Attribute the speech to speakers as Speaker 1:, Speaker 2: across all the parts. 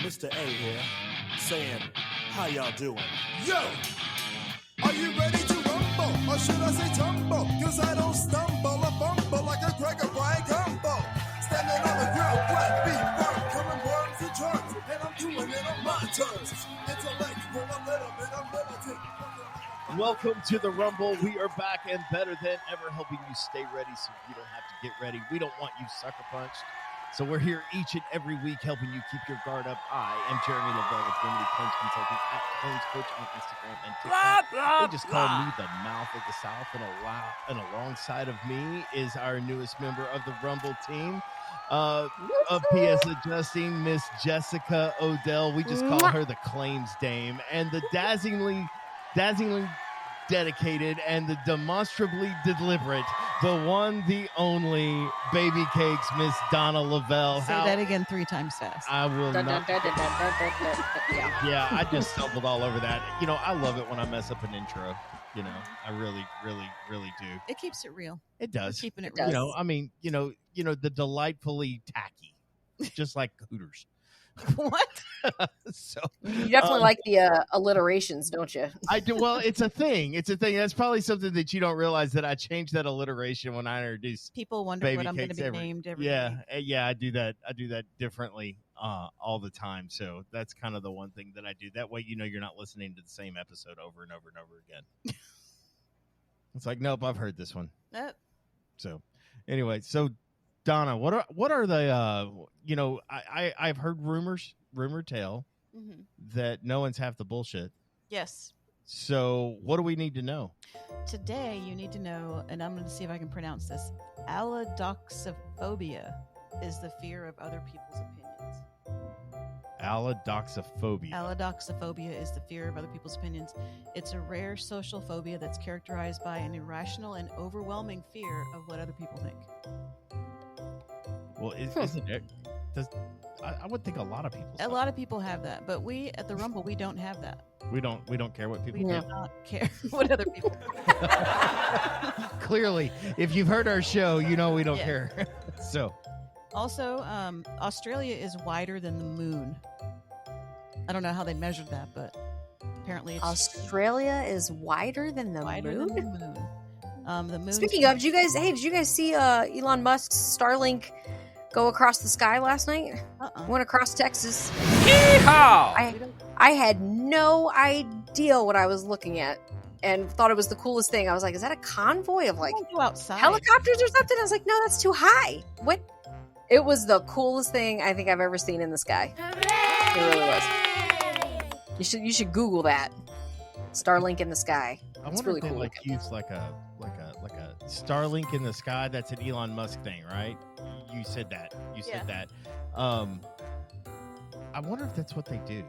Speaker 1: Mr. A here, saying, how y'all doing?
Speaker 2: Yo! Are you ready to rumble? Or should I say tumble? Cause I don't stumble or fumble like a Gregor Brian Gumbo. Standing on the ground, flat beat, work, coming worms and germs. And I'm doing it on my terms. Intellectual, a little bit of militant.
Speaker 3: Welcome to the Rumble. We are back and better than ever, helping you stay ready so you don't have to get ready. We don't want you sucker punched. So we're here each and every week helping you keep your guard up. I am Jeremy Lavelle with Remedy Clinch Consulting at Clinch Coach on Instagram and TikTok. They just call me the mouth of the South, and alongside of me is our newest member of the Rumble team of PS Adjusting, Miss Jessica Odell. We just call her the Claims Dame, and the dazzlingly dedicated and the demonstrably deliberate, the one, the only baby cakes, Miss Donna Lavelle.
Speaker 4: Say that again 3 times fast.
Speaker 3: I will not. Yeah, I just stumbled all over that. You know, I love it when I mess up an intro. You know, I really, really, really do.
Speaker 4: It keeps it real.
Speaker 3: It does.
Speaker 4: We're keeping it
Speaker 3: You
Speaker 4: real.
Speaker 3: know, I mean, you know, the delightfully tacky, just like Hooters.
Speaker 4: What?
Speaker 3: So
Speaker 5: You definitely like the alliterations, don't you?
Speaker 3: I do. Well, it's a thing. It's a thing. That's probably something that you don't realize, that I changed that alliteration when I introduced
Speaker 4: People wonder
Speaker 3: baby
Speaker 4: what I'm going to
Speaker 3: cakes
Speaker 4: be named every
Speaker 3: Yeah,
Speaker 4: week.
Speaker 3: yeah, I do that. I do that differently all the time. So that's kind of the one thing that I do. That way, you know, you're not listening to the same episode over and over and over again. It's like, nope, I've heard this one.
Speaker 4: Nope.
Speaker 3: So anyway, so Donna, what are the you know, I've heard rumor tale
Speaker 4: Mhm.
Speaker 3: that no one's half the bullshit.
Speaker 4: Yes.
Speaker 3: So what do we need to know?
Speaker 4: Today, you need to know, and I'm going to see if I can pronounce this. Allodoxophobia is the fear of other people's opinions.
Speaker 3: Allodoxophobia.
Speaker 4: Allodoxophobia is the fear of other people's opinions. It's a rare social phobia that's characterized by an irrational and overwhelming fear of what other people think.
Speaker 3: Well, isn't it? I would think a lot of people.
Speaker 4: A lot of people have that, but we at the Rumble, we don't have that.
Speaker 3: We don't care what people
Speaker 4: We
Speaker 3: think.
Speaker 4: do not care what other people
Speaker 3: Clearly, if you've heard our show, you know we don't
Speaker 4: Yeah.
Speaker 3: care. So
Speaker 4: Also, Australia is wider than the moon. I don't know how they measured that, but apparently it's
Speaker 5: Australia is wider than the
Speaker 4: wider
Speaker 5: moon.
Speaker 4: than the moon. The moon.
Speaker 5: Speaking of, did you guys see Elon Musk's Starlink go across the sky last night? Went across Texas. I had no idea what I was looking at and thought it was the coolest thing. I was like, is that a convoy of like
Speaker 4: Go outside.
Speaker 5: helicopters or something? I was like, no, that's too high. What? It was the coolest thing I think I've ever seen in the sky. It really was. You should Google that. Starlink in the sky.
Speaker 3: I
Speaker 5: It's
Speaker 3: wonder
Speaker 5: really
Speaker 3: if they
Speaker 5: cool
Speaker 3: like
Speaker 5: looking.
Speaker 3: use like a Starlink in the sky. That's an Elon Musk thing, right? You said that. You said that. I wonder if that's what they do.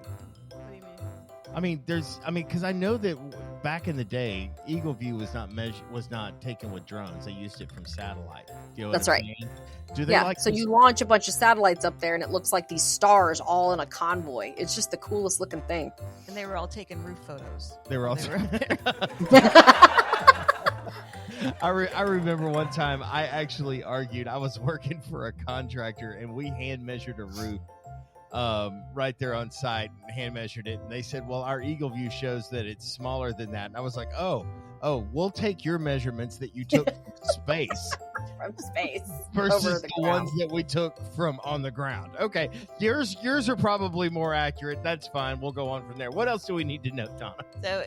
Speaker 4: What do you mean?
Speaker 3: Because I know that back in the day, Eagle View was not taken with drones. They used it from satellite. You know what
Speaker 5: That's
Speaker 3: I'm
Speaker 5: right.
Speaker 3: saying? Do they
Speaker 5: Yeah,
Speaker 3: like
Speaker 5: so
Speaker 3: this-
Speaker 5: you launch a bunch of satellites up there and it looks like these stars all in a convoy. It's just the coolest looking thing.
Speaker 4: And they were all taking roof photos.
Speaker 3: They were all.
Speaker 4: They were up there.
Speaker 3: I remember one time I actually argued. I was working for a contractor and we hand measured a roof right there on site and hand measured it. And they said, well, our Eagle View shows that it's smaller than that. And I was like, oh, we'll take your measurements that you took from space
Speaker 5: From space.
Speaker 3: versus
Speaker 5: Over
Speaker 3: the
Speaker 5: the ground.
Speaker 3: ones that we took from on the ground. Okay, yours are probably more accurate. That's fine. We'll go on from there. What else do we need to know, Donna?
Speaker 4: So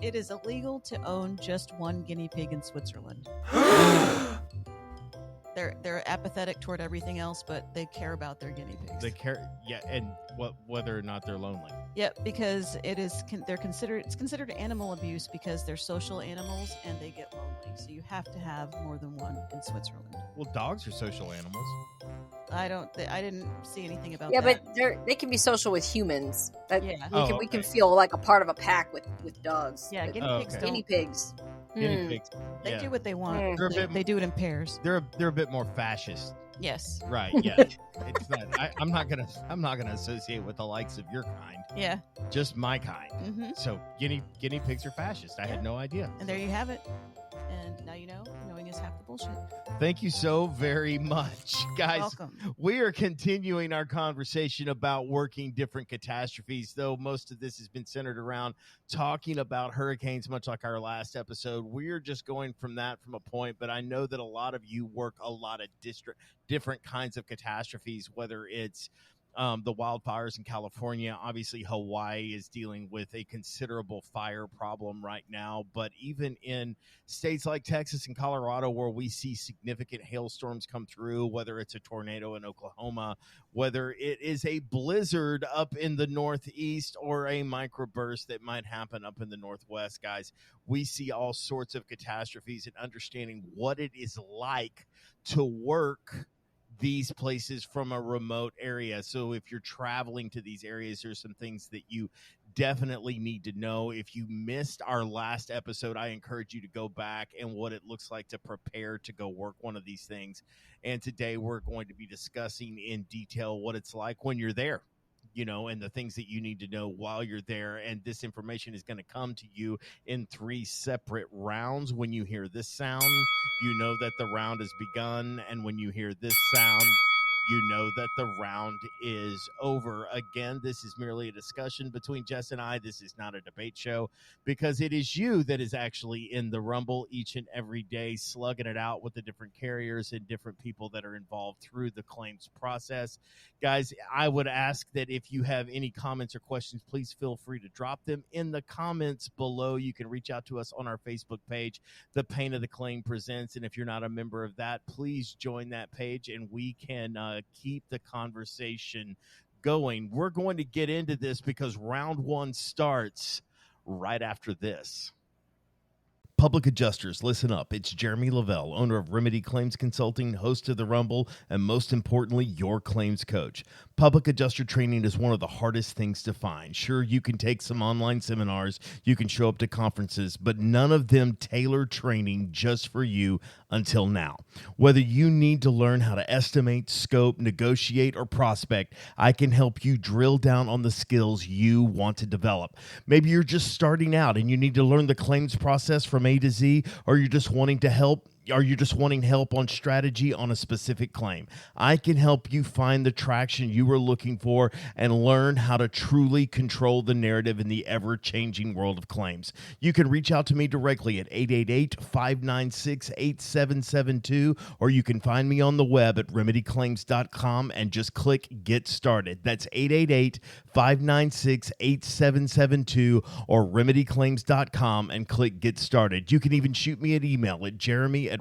Speaker 4: it is illegal to own just one guinea pig in Switzerland. They're apathetic toward everything else, but they care about their guinea pigs.
Speaker 3: They care, yeah, and whether or not they're lonely.
Speaker 4: Yep, because it's considered animal abuse because they're social animals and they get lonely. So you have to have more than one in Switzerland.
Speaker 3: Well, dogs are social animals.
Speaker 4: I didn't see anything about
Speaker 5: Yeah,
Speaker 4: that.
Speaker 5: but they can be social with humans. That
Speaker 4: Yeah.
Speaker 5: we can
Speaker 3: Okay.
Speaker 5: feel like a part of a pack with dogs.
Speaker 4: Yeah,
Speaker 5: But
Speaker 4: guinea pigs
Speaker 3: okay.
Speaker 4: don't.
Speaker 5: guinea pigs.
Speaker 3: Guinea
Speaker 5: Hmm.
Speaker 3: pigs.
Speaker 4: They
Speaker 3: Yeah.
Speaker 4: do what they want.
Speaker 5: Mm.
Speaker 3: They're a bit.
Speaker 4: They do it in pairs.
Speaker 3: They're a bit more fascist,
Speaker 4: Yes.
Speaker 3: right? Yeah. It's not. I'm not gonna associate with the likes of your kind.
Speaker 4: Yeah.
Speaker 3: Just my kind.
Speaker 4: hmm
Speaker 3: So guinea pigs are fascist. I had no idea.
Speaker 4: And there you have it. And now you know. Knowing is half the bullshit.
Speaker 3: Thank you so very much, guys.
Speaker 4: Welcome.
Speaker 3: We are continuing our conversation about working different catastrophes, though most of this has been centered around talking about hurricanes, much like our last episode. We're just going from that from a point, but I know that a lot of you work a lot of different kinds of catastrophes, whether it's the wildfires in California. Obviously, Hawaii is dealing with a considerable fire problem right now. But even in states like Texas and Colorado, where we see significant hailstorms come through, whether it's a tornado in Oklahoma, whether it is a blizzard up in the Northeast or a microburst that might happen up in the Northwest, guys, we see all sorts of catastrophes, and understanding what it is like to work these places from a remote area. So if you're traveling to these areas, there's some things that you definitely need to know. If you missed our last episode, I encourage you to go back and what it looks like to prepare to go work one of these things. And today we're going to be discussing in detail what it's like when you're there, you know, and the things that you need to know while you're there. And this information is going to come to you in 3 separate rounds. When you hear this sound, you know that the round has begun. And when you hear this sound, you know that the round is over. Again, this is merely a discussion between Jess and I. This is not a debate show, because it is you that is actually in the Rumble each and every day, slugging it out with the different carriers and different people that are involved through the claims process. Guys, I would ask that if you have any comments or questions, please feel free to drop them in the comments below. You can reach out to us on our Facebook page, The Pain of the Claim Presents. And if you're not a member of that, please join that page and we can keep the conversation going. We're going to get into this because round 1 starts right after this. Public adjusters, listen up. It's Jeremy Lavelle, owner of Remedy Claims Consulting, host of The Rumble, and most importantly, your claims coach. Public adjuster training is one of the hardest things to find. Sure, you can take some online seminars, you can show up to conferences, but none of them tailor training just for you until now. Whether you need to learn how to estimate, scope, negotiate, or prospect, I can help you drill down on the skills you want to develop. Maybe you're just starting out and you need to learn the claims process from A to Z, or you're just wanting to help. Are you just wanting help on strategy on a specific claim? I can help you find the traction you are looking for and learn how to truly control the narrative in the ever-changing world of claims. You can reach out to me directly at 888-596-8772, or you can find me on the web at remedyclaims.com and just click Get Started. That's 888-596-8772 or remedyclaims.com and click Get Started. You can even shoot me an email at jeremy@remedyclaims.com.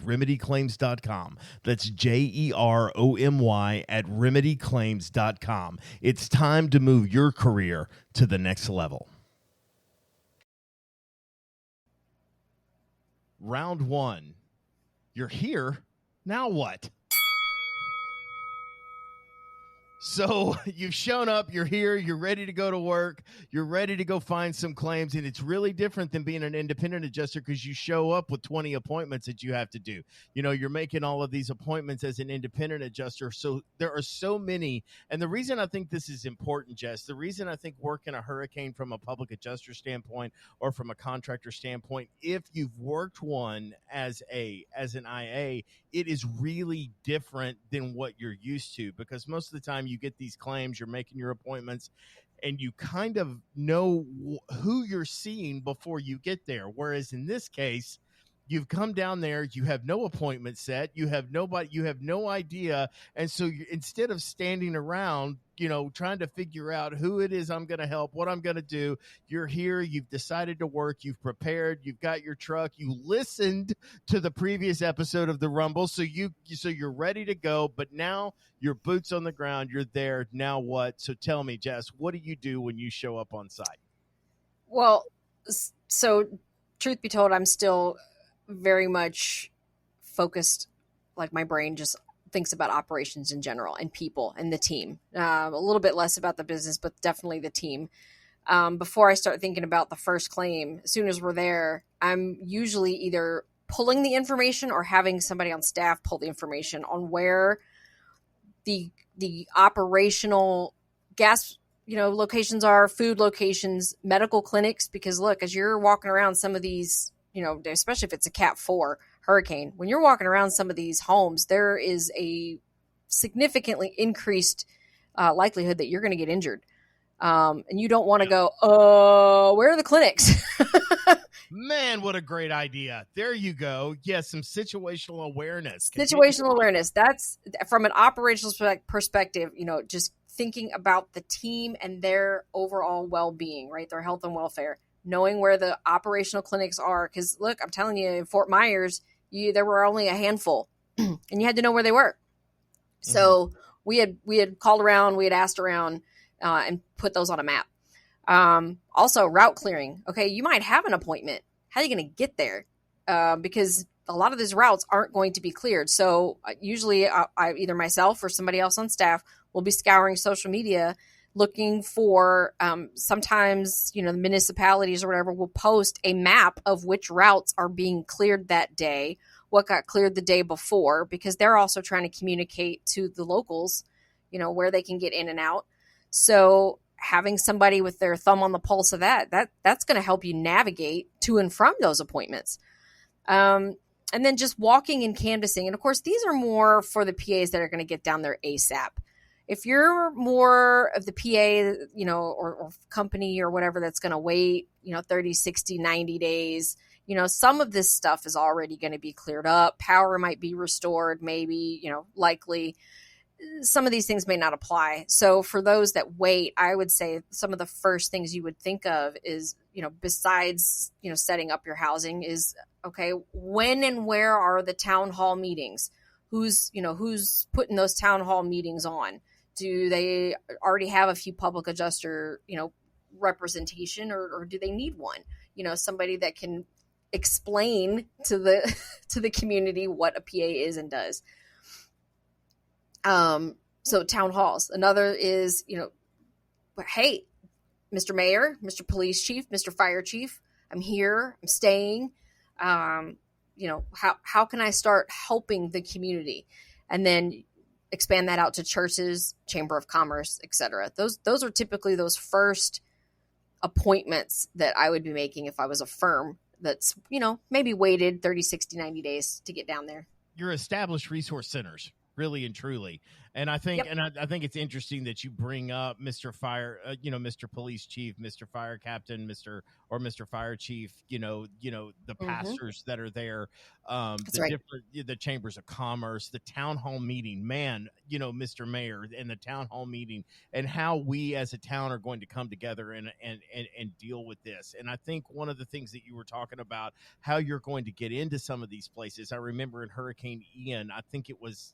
Speaker 3: That's JEROMY@remedyclaims.com. It's time to move your career to the next level. Round 1. You're here. Now what? So you've shown up, you're here, you're ready to go to work, you're ready to go find some claims, and it's really different than being an independent adjuster because you show up with 20 appointments that you have to do. You know, you're making all of these appointments as an independent adjuster, so there are so many. And the reason I think this is important, Jess, the reason I think working a hurricane from a public adjuster standpoint or from a contractor standpoint, if you've worked one as an IA, it is really different than what you're used to, because most of the time you get these claims, you're making your appointments, and you kind of know who you're seeing before you get there. Whereas in this case, you've come down there, you have no appointment set, you have nobody, you have no idea. And so instead of standing around, you know, trying to figure out who it is I'm going to help, what I'm going to do, you're here, you've decided to work, you've prepared, you've got your truck, you listened to the previous episode of the Rumble, so you're ready to go, but now your boots on the ground, you're there. Now what? So tell me, Jess, what do you do when you show up on site?
Speaker 5: Well, so truth be told, I'm still very much focused, like my brain just thinks about operations in general and people and the team. A little bit less about the business, but definitely the team. Before I start thinking about the first claim, as soon as we're there, I'm usually either pulling the information or having somebody on staff pull the information on where the operational gas, locations are, food locations, medical clinics. Because look, as you're walking around some of these, especially if it's a Cat 4 hurricane. When you're walking around some of these homes, there is a significantly increased likelihood that you're going to get injured. And you don't want to go, where are the clinics?
Speaker 3: Man, what a great idea. There you go. Yeah, some situational awareness.
Speaker 5: Situational awareness. That's from an operational perspective, just thinking about the team and their overall well-being, right? Their health and welfare, knowing where the operational clinics are. Because look, I'm telling you, in Fort Myers, there were only a handful and you had to know where they were. So we had called around, we had asked around and put those on a map. Also route clearing. Okay. You might have an appointment. How are you going to get there? Because a lot of these routes aren't going to be cleared. So usually I either myself or somebody else on staff will be scouring social media looking for, sometimes, the municipalities or whatever will post a map of which routes are being cleared that day, what got cleared the day before, because they're also trying to communicate to the locals, where they can get in and out. So having somebody with their thumb on the pulse of that's going to help you navigate to and from those appointments. And then just walking and canvassing. And of course, these are more for the PAs that are going to get down there ASAP. If you're more of the PA, or company or whatever that's going to wait, 30, 60, 90 days, some of this stuff is already going to be cleared up. Power might be restored, maybe, likely. Some of these things may not apply. So for those that wait, I would say some of the first things you would think of is, besides, setting up your housing is, okay, when and where are the town hall meetings? Who's putting those town hall meetings on? Do they already have a few public adjuster, representation or do they need one? Somebody that can explain to the community what a PA is and does. So town halls. Another is, hey, Mr. Mayor, Mr. Police Chief, Mr. Fire Chief, I'm here, I'm staying. How can I start helping the community? And then expand that out to churches, Chamber of Commerce, etc. Those are typically those first appointments that I would be making if I was a firm that's, maybe waited 30, 60, 90 days to get down there.
Speaker 3: Your established resource centers. Really and truly. And I think, I think it's interesting that you bring up Mr. Fire, Mr. Police Chief, Mr. Fire Captain, Mr. Fire Chief, the pastors that are there, the chambers of commerce, the town hall meeting, man, Mr. Mayor and the town hall meeting and how we as a town are going to come together and deal with this. And I think one of the things that you were talking about, how you're going to get into some of these places. I remember in Hurricane Ian, I think it was,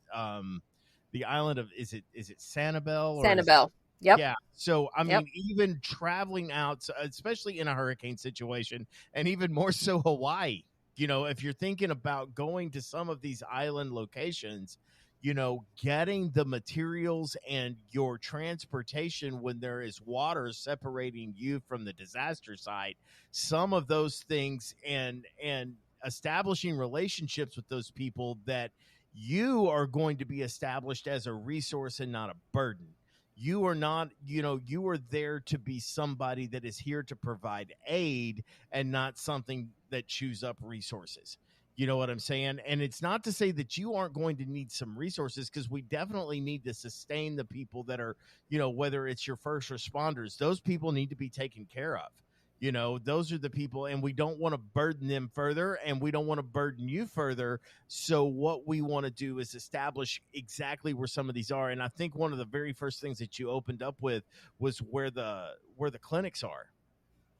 Speaker 3: the island of, is it Sanibel?
Speaker 5: Sanibel. Yep.
Speaker 3: Yeah. So, I mean, even traveling out, especially in a hurricane situation, and even more so Hawaii, if you're thinking about going to some of these island locations, getting the materials and your transportation when there is water separating you from the disaster site, some of those things and establishing relationships with those people that you are going to be established as a resource and not a burden. You are not, you are there to be somebody that is here to provide aid and not something that chews up resources. You know what I'm saying? And it's not to say that you aren't going to need some resources, because we definitely need to sustain the people that are, whether it's your first responders, those people need to be taken care of. Those are the people, and we don't want to burden them further, and we don't want to burden you further. So what we want to do is establish exactly where some of these are. And I think one of the very first things that you opened up with was where the clinics are,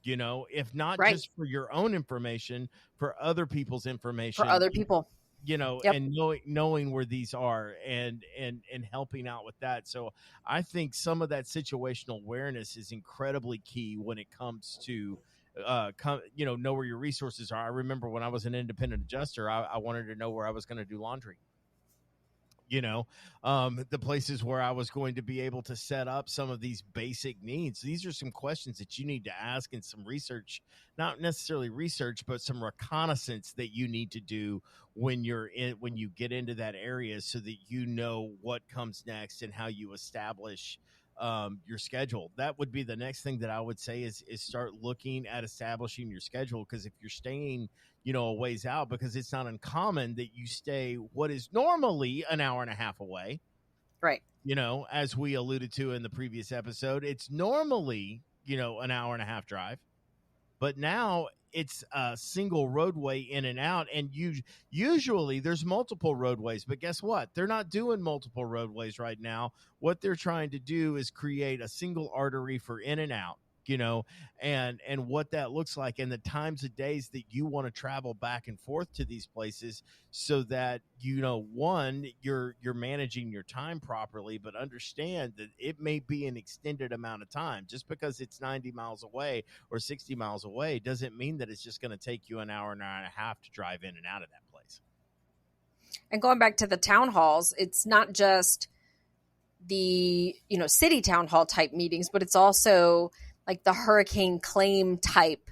Speaker 3: if not just for your own information, for other people's information,
Speaker 5: for other people.
Speaker 3: And knowing where these are and helping out with that. So I think some of that situational awareness is incredibly key when it comes to, know where your resources are. I remember when I was an independent adjuster, I wanted to know where I was going to do laundry. The places where I was going to be able to set up some of these basic needs. These are some questions that you need to ask and some research, not necessarily research, but some reconnaissance that you need to do when when you get into that area, so that you know what comes next and how you establish your schedule. That would be the next thing that I would say is start looking at establishing your schedule. Because if you're staying, a ways out, because it's not uncommon that you stay what is normally an hour and a half away.
Speaker 5: Right.
Speaker 3: As we alluded to in the previous episode, it's normally, an hour and a half drive, but now it's a single roadway in and out. And usually there's multiple roadways, but guess what? They're not doing multiple roadways right now. What they're trying to do is create a single artery for in and out, and what that looks like, and the times of days that you want to travel back and forth to these places, so that one, you're managing your time properly, but understand that it may be an extended amount of time. Just because it's 90 miles away or 60 miles away doesn't mean that it's just going to take you an hour and a half to drive in and out of that place.
Speaker 5: And going back to the town halls, it's not just the city town hall type meetings, but it's also like the hurricane claim type,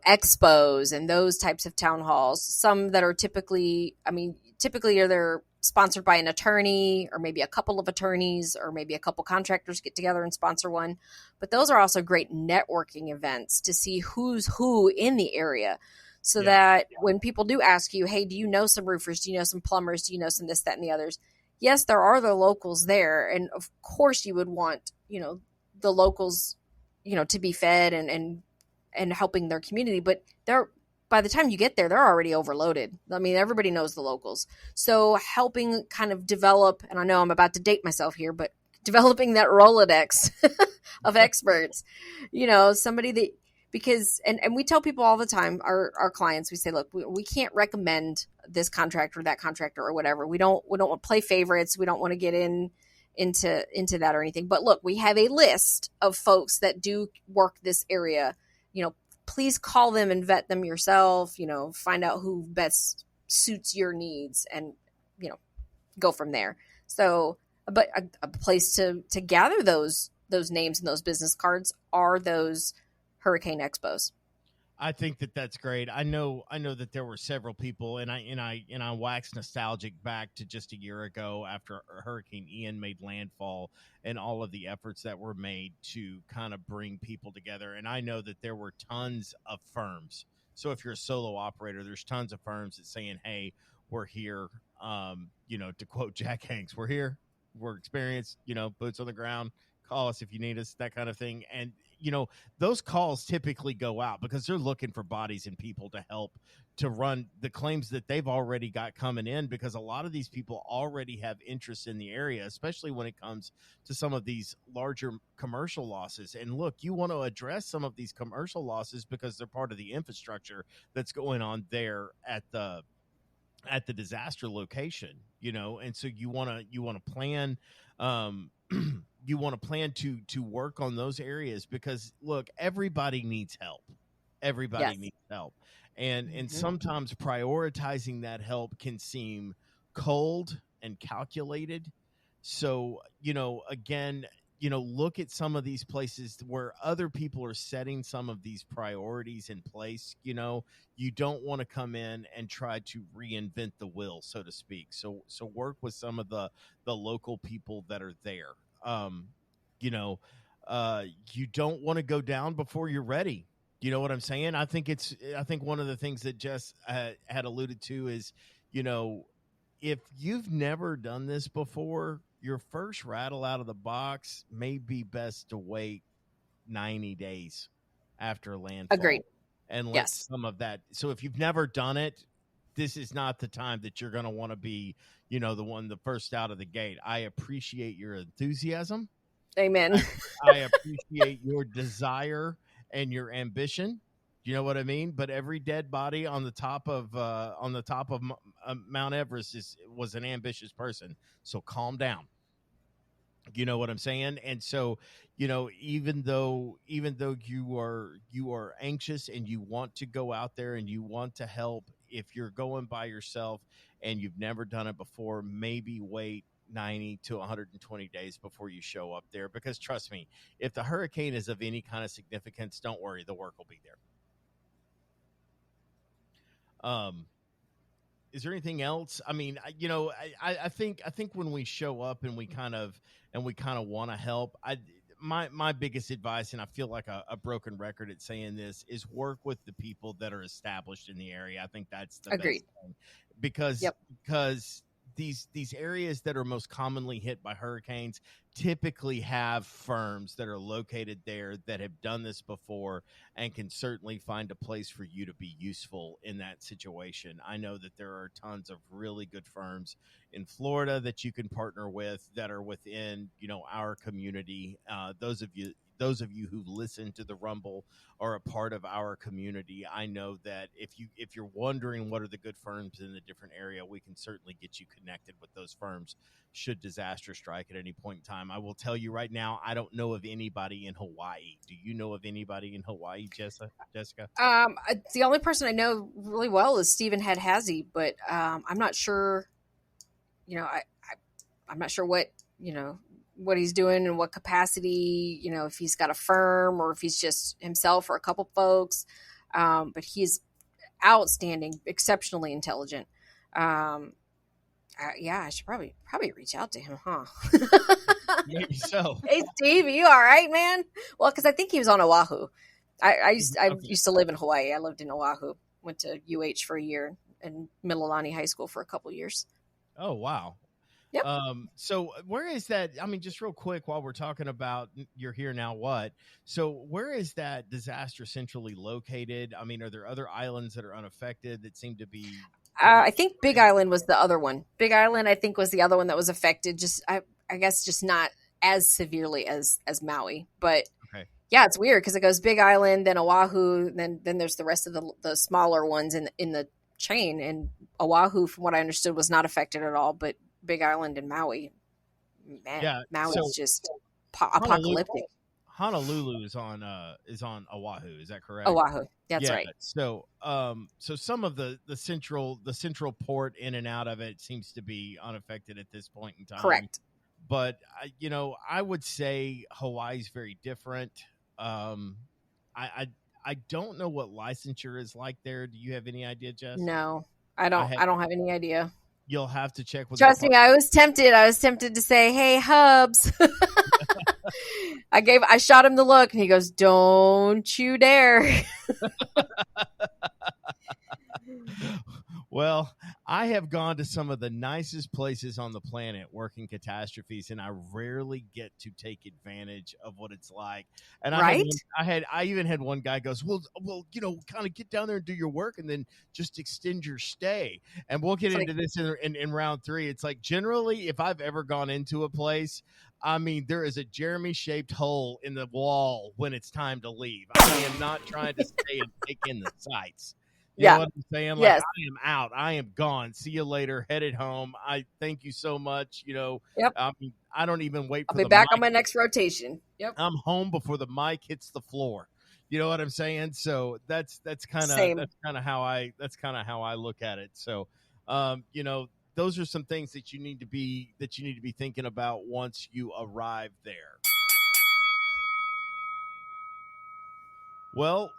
Speaker 5: expos and those types of town halls. Some that are typically they're sponsored by an attorney, or maybe a couple of attorneys, or maybe a couple contractors get together and sponsor one. But those are also great networking events to see who's who in the area. So that when people do ask you, hey, do you know some roofers? Do you know some plumbers? Do you know some this, that, and the others? Yes, there are the locals there. And of course you would want, the locals, to be fed and helping their community. But by the time you get there, they're already overloaded. I mean, everybody knows the locals. So helping kind of develop, and I know I'm about to date myself here, but developing that Rolodex of experts, somebody that, because, and we tell people all the time, our clients, we say, look, we can't recommend this contractor or that contractor or whatever. We don't want to play favorites. We don't want to get into that or anything. But look, we have a list of folks that do work this area. Please call them and vet them yourself, find out who best suits your needs, and, go from there. So, but a place to gather those names and those business cards are those hurricane expos.
Speaker 3: I think that that's great. I know that there were several people, and I waxed nostalgic back to just a year ago after Hurricane Ian made landfall, and all of the efforts that were made to kind of bring people together. And I know that there were tons of firms. So if you're a solo operator, there's tons of firms that saying, "Hey, we're here." To quote Jack Hanks, "We're here. We're experienced. Boots on the ground. Call us if you need us," that kind of thing. And those calls typically go out because they're looking for bodies and people to help to run the claims that they've already got coming in, because a lot of these people already have interest in the area, especially when it comes to some of these larger commercial losses. And look, you want to address some of these commercial losses because they're part of the infrastructure that's going on there at the disaster location, and so you want to plan, you want to plan to work on those areas, because look, everybody needs help. Everybody needs help. And sometimes prioritizing that help can seem cold and calculated. So, again, look at some of these places where other people are setting some of these priorities in place. You don't want to come in and try to reinvent the wheel, so to speak. So work with some of the local people that are there. You don't want to go down before you're ready. You know what I'm saying? I think one of the things that Jess had alluded to is, if you've never done this before, your first rattle out of the box may be best to wait 90 days after landfall.
Speaker 5: Agreed.
Speaker 3: And let some of that. So if you've never done it, this is not the time that you're going to want to be, the first out of the gate. I appreciate your enthusiasm.
Speaker 5: Amen.
Speaker 3: I appreciate your desire and your ambition. You know what I mean? But every dead body on the top of Mount Everest was an ambitious person. So calm down. You know what I'm saying? And so, even though you are anxious and you want to go out there and you want to help, if you're going by yourself and you've never done it before, maybe wait 90 to 120 days before you show up there. Because trust me, if the hurricane is of any kind of significance, don't worry, the work will be there. is there anything else? I mean, I think when we show up and we kind of want to help, my biggest advice, and I feel like a broken record at saying this, is work with the people that are established in the area. I think that's the
Speaker 5: Agreed.
Speaker 3: best thing, because these areas that are most commonly hit by hurricanes typically have firms that are located there that have done this before and can certainly find a place for you to be useful in that situation. I know that there are tons of really good firms in Florida that you can partner with that are within, our community. Those of you who listen to the Rumble are a part of our community. I know that if you're wondering what are the good firms in the different area, we can certainly get you connected with those firms should disaster strike at any point in time. I will tell you right now, I don't know of anybody in Hawaii. Do you know of anybody in Hawaii, Jessica?
Speaker 5: The only person I know really well is Stephen Hadhazy, but I'm not sure. I'm not sure what he's doing and what capacity, if he's got a firm or if he's just himself or a couple folks. But he's outstanding, exceptionally intelligent. I should probably reach out to him, huh?
Speaker 3: Maybe so.
Speaker 5: Hey, Steve, you all right, man? Well, because I think he was on Oahu. I used to live in Hawaii. I lived in Oahu. Went to UH for a year and Mililani High School for a couple years.
Speaker 3: Oh, wow.
Speaker 5: Yep.
Speaker 3: So where is that? I mean, just real quick while we're talking about you're here now, what? So where is that disaster centrally located? I mean, are there other islands that are unaffected that seem to be?
Speaker 5: I think Big Island was the other one. Big Island, I think, was the other one that was affected. Just, I guess, just not as severely as Maui. But
Speaker 3: okay.
Speaker 5: Yeah, it's weird because it goes Big Island, then Oahu, then there's the rest of the smaller ones in the chain. And Oahu, from what I understood, was not affected at all. But Big Island and Maui, man, yeah, Maui is just apocalyptic.
Speaker 3: Honolulu is on Oahu. Is that correct?
Speaker 5: Oahu, that's right.
Speaker 3: So some of the central port in and out of it seems to be unaffected at this point in time.
Speaker 5: Correct.
Speaker 3: But I would say Hawaii's very different. I don't know what licensure is like there. Do you have any idea, Jess?
Speaker 5: No, I don't have any idea.
Speaker 3: You'll have to check with.
Speaker 5: Trust me, I was tempted to say, "Hey, Hubs." I shot him the look, and he goes, "Don't you dare."
Speaker 3: Well, I have gone to some of the nicest places on the planet working catastrophes, and I rarely get to take advantage of what it's like. And
Speaker 5: right?
Speaker 3: I even had one guy goes, well, kind of get down there and do your work and then just extend your stay. And we'll get into this in round 3. It's like, generally, if I've ever gone into a place, I mean, there is a Jeremy-shaped hole in the wall when it's time to leave. I am not trying to stay and take in the sights. You know what I'm saying? Like, yes. I am out. I am gone. See you later. Headed home. I thank you so much.
Speaker 5: Yep.
Speaker 3: I mean, I don't even wait for
Speaker 5: I'll be back on my next rotation. Yep.
Speaker 3: I'm home before the mic hits the floor. You know what I'm saying? So that's kind of how I look at it. So, those are some things that you need to be thinking about once you arrive there. Well,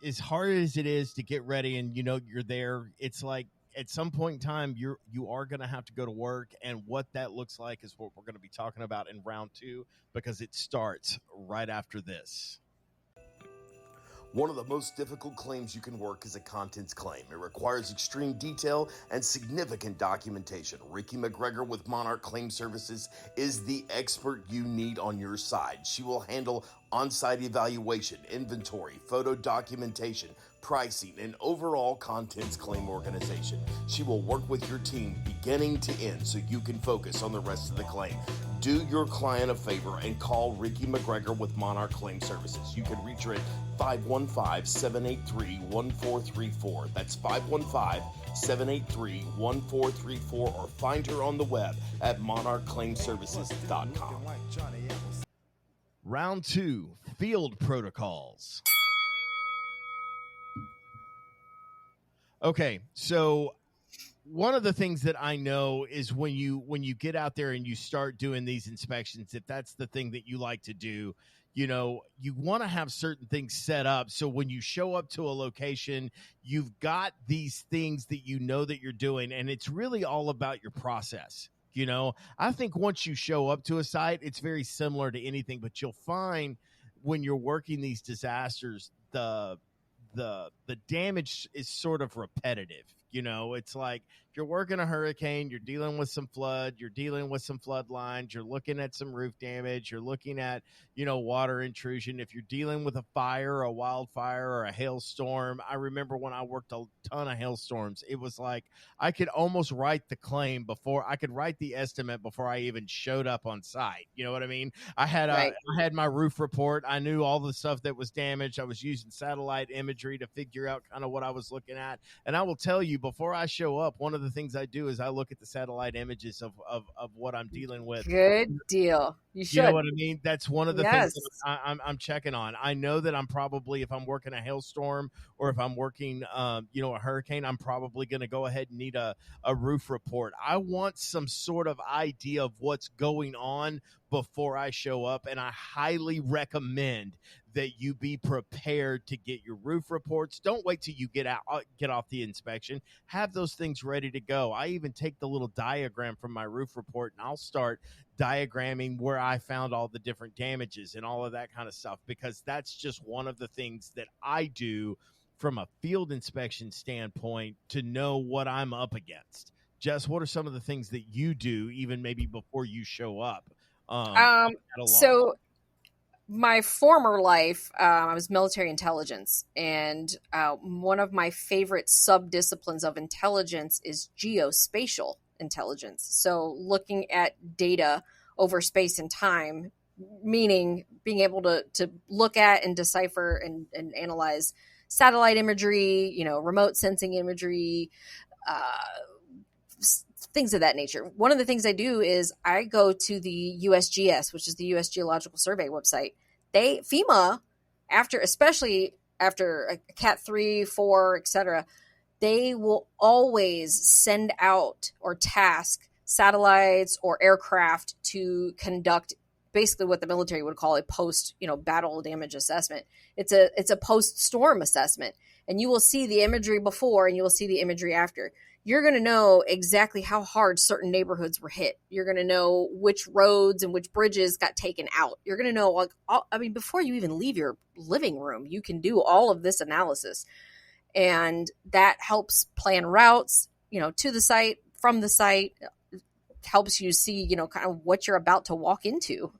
Speaker 3: as hard as it is to get ready and you're there, it's like at some point in time you are going to have to go to work, and what that looks like is what we're going to be talking about in round 2, because it starts right after this.
Speaker 1: One of the most difficult claims you can work is a contents claim. It requires extreme detail and significant documentation. Ricky McGregor with Monarch Claim Services is the expert you need on your side. She will handle on-site evaluation, inventory, photo documentation, pricing, and overall contents claim organization. She will work with your team beginning to end so you can focus on the rest of the claim. Do your client a favor and call Ricky McGregor with Monarch Claim Services. You can reach her at 515-783-1434. That's 515-783-1434, or find her on the web at monarchclaimservices.com.
Speaker 3: Round 2, field protocols. Okay, so one of the things that I know is when you get out there and you start doing these inspections, if that's the thing that you like to do, you know, you want to have certain things set up. So when you show up to a location, you've got these things that you know that you're doing, and it's really all about your process. You know, I think once you show up to a site, it's very similar to anything, but you'll find when you're working these disasters, the damage is sort of repetitive. You know, it's like if you're working a hurricane, you're dealing with some flood, you're dealing with some flood lines, you're looking at some roof damage, you're looking at, you know, water intrusion. If you're dealing with a fire, a wildfire, or a hailstorm, I remember when I worked a ton of hailstorms, it was like I could almost write the claim before I could write the estimate before I even showed up on site. You know what I mean? I had my roof report. I knew all the stuff that was damaged. I was using satellite imagery to figure out kind of what I was looking at. And I will tell you, before I show up, one of the things I do is I look at the satellite images of what I'm dealing with.
Speaker 5: Good deal. You should.
Speaker 3: You know what I mean? That's one of the things that I'm checking on. I know that I'm probably, if I'm working a hailstorm or if I'm working, you know, a hurricane, I'm probably going to go ahead and need a roof report. I want some sort of idea of what's going on before I show up, and I highly recommend that you be prepared to get your roof reports. Don't wait till you get off the inspection. Have those things ready to go. I even take the little diagram from my roof report, and I'll start diagramming where I found all the different damages and all of that kind of stuff, because that's just one of the things that I do from a field inspection standpoint to know what I'm up against. Jess, what are some of the things that you do even maybe before you show up?
Speaker 5: So my former life, I was military intelligence, and one of my favorite sub-disciplines of intelligence is geospatial intelligence. So looking at data over space and time, meaning being able to look at and decipher and analyze satellite imagery, you know, remote sensing imagery, things of that nature. One of the things I do is I go to the USGS, which is the U.S. Geological Survey website. FEMA, especially after a Cat 3, 4, etc., they will always send out or task satellites or aircraft to conduct basically what the military would call a post, you know, battle damage assessment. It's a post-storm assessment, and you will see the imagery before and you will see the imagery after. You're going to know exactly how hard certain neighborhoods were hit. You're going to know which roads and which bridges got taken out. You're going to know, like, before you even leave your living room, you can do all of this analysis. And that helps plan routes, you know, to the site, from the site, helps you see, you know, kind of what you're about to walk into.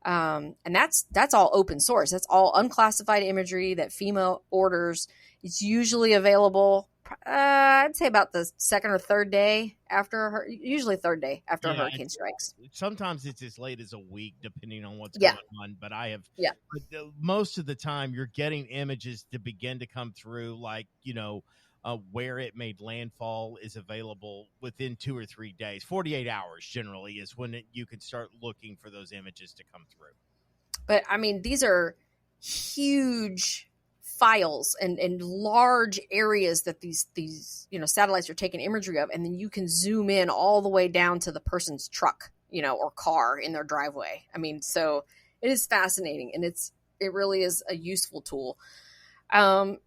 Speaker 5: And that's all open source. That's all unclassified imagery that FEMA orders. It's usually available, I'd say about the second or third day after, usually third day after a hurricane strikes.
Speaker 3: Sometimes it's as late as a week, depending on what's going on. But most of the time you're getting images to begin to come through, like, you know, where it made landfall is available within 2 or 3 days. 48 hours generally is when you can start looking for those images to come through.
Speaker 5: But I mean, these are huge files and large areas that these you know, satellites are taking imagery of, and then you can zoom in all the way down to the person's truck, you know, or car in their driveway. I mean, so it is fascinating, and it really is a useful tool. And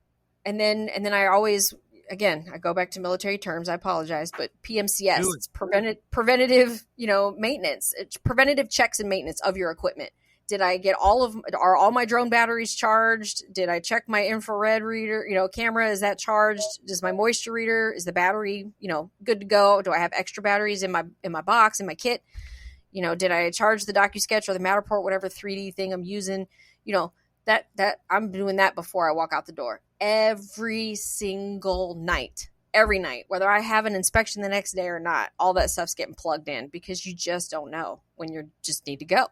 Speaker 5: then I always, again, I go back to military terms. I apologize, but PMCS, it's preventative, you know, maintenance. It's preventative checks and maintenance of your equipment. Did I get are all my drone batteries charged? Did I check my infrared reader, you know, camera? Is that charged? Is my moisture reader, is the battery, you know, good to go? Do I have extra batteries in my box, in my kit? You know, did I charge the DocuSketch or the Matterport, whatever 3D thing I'm using? You know, that I'm doing that before I walk out the door. Every single night, whether I have an inspection the next day or not, all that stuff's getting plugged in, because you just don't know when you just need to go.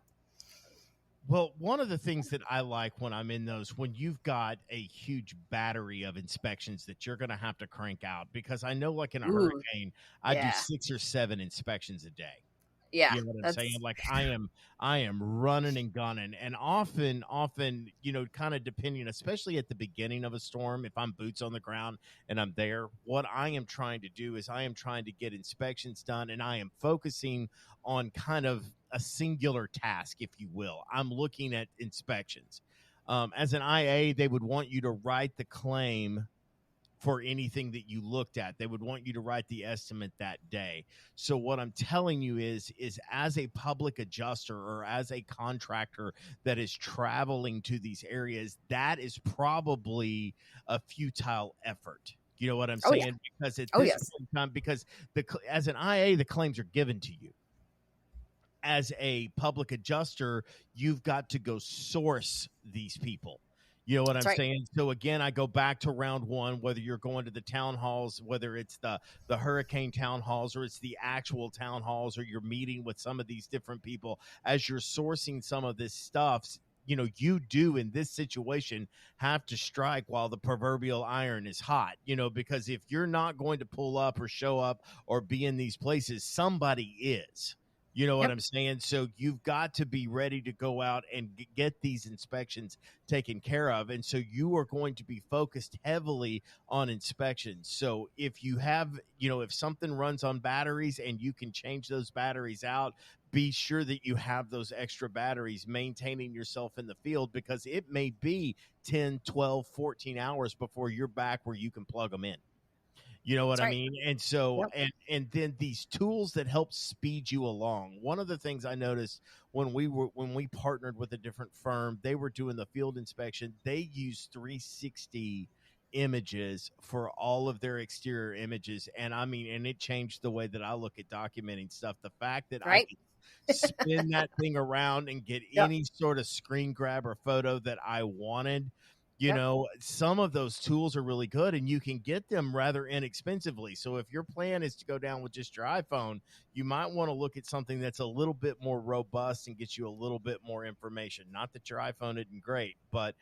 Speaker 3: Well, one of the things that I like when I'm in those, when you've got a huge battery of inspections that you're going to have to crank out, because I know, like in a hurricane, I do 6 or 7 inspections a day.
Speaker 5: Yeah,
Speaker 3: You know what I'm saying? Like I am running and gunning, and often, kind of depending, especially at the beginning of a storm, if I'm boots on the ground and I'm there, what I am trying to do is I am trying to get inspections done, and I am focusing on kind of a singular task, if you will. I'm looking at inspections. As an IA, they would want you to write the claim for anything that you looked at. They would want you to write the estimate that day. So what I'm telling you is as a public adjuster or as a contractor that is traveling to these areas, that is probably a futile effort. You know what I'm saying?
Speaker 5: Yeah.
Speaker 3: Because at this point in time, because as an IA, the claims are given to you. As a public adjuster, you've got to go source these people. You know what I'm saying? So again, I go back to round one, whether you're going to the town halls, whether it's the hurricane town halls or it's the actual town halls, or you're meeting with some of these different people as you're sourcing some of this stuff. You do in this situation have to strike while the proverbial iron is hot, because if you're not going to pull up or show up or be in these places, somebody is. You know what I'm saying? So you've got to be ready to go out and get these inspections taken care of. And so you are going to be focused heavily on inspections. So if you have, if something runs on batteries and you can change those batteries out, be sure that you have those extra batteries, maintaining yourself in the field, because it may be 10, 12, 14 hours before you're back where you can plug them in. You know what I mean? And so, and then these tools that help speed you along. One of the things I noticed when we partnered with a different firm, they were doing the field inspection. They used 360 images for all of their exterior images. And and it changed the way that I look at documenting stuff. The fact that I could spin that thing around and get any sort of screen grab or photo that I wanted. Some of those tools are really good, and you can get them rather inexpensively. So if your plan is to go down with just your iPhone, you might want to look at something that's a little bit more robust and get you a little bit more information. Not that your iPhone isn't great, but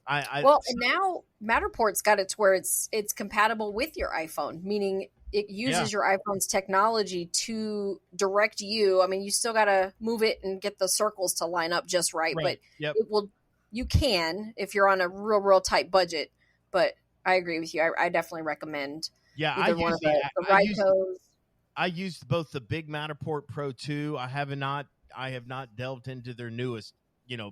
Speaker 3: and
Speaker 5: now Matterport's got it to where it's compatible with your iPhone, meaning it uses your iPhone's technology to direct you. I mean, you still got to move it and get the circles to line up just right. But it will. You can if you're on a real tight budget, but I agree with you. I definitely recommend either one of the Rytos.
Speaker 3: I used both the big Matterport Pro 2. I have not delved into their newest,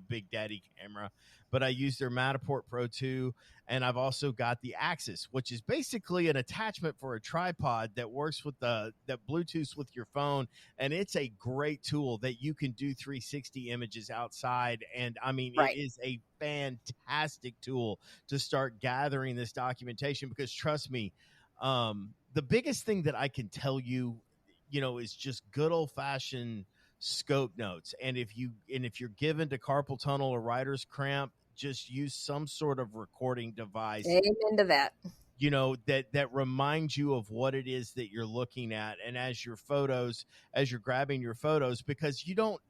Speaker 3: Big Daddy camera, but I used their Matterport Pro 2, and I've also got the Axis, which is basically an attachment for a tripod that works with that Bluetooth with your phone, and it's a great tool that you can do 360 images outside, and it is a fantastic tool to start gathering this documentation, because trust me, the biggest thing that I can tell you, is just good old-fashioned scope notes. And if you're given to carpal tunnel or writer's cramp, just use some sort of recording device.
Speaker 5: Amen to that.
Speaker 3: That reminds you of what it is that you're looking at. And as you're grabbing your photos, because you don't,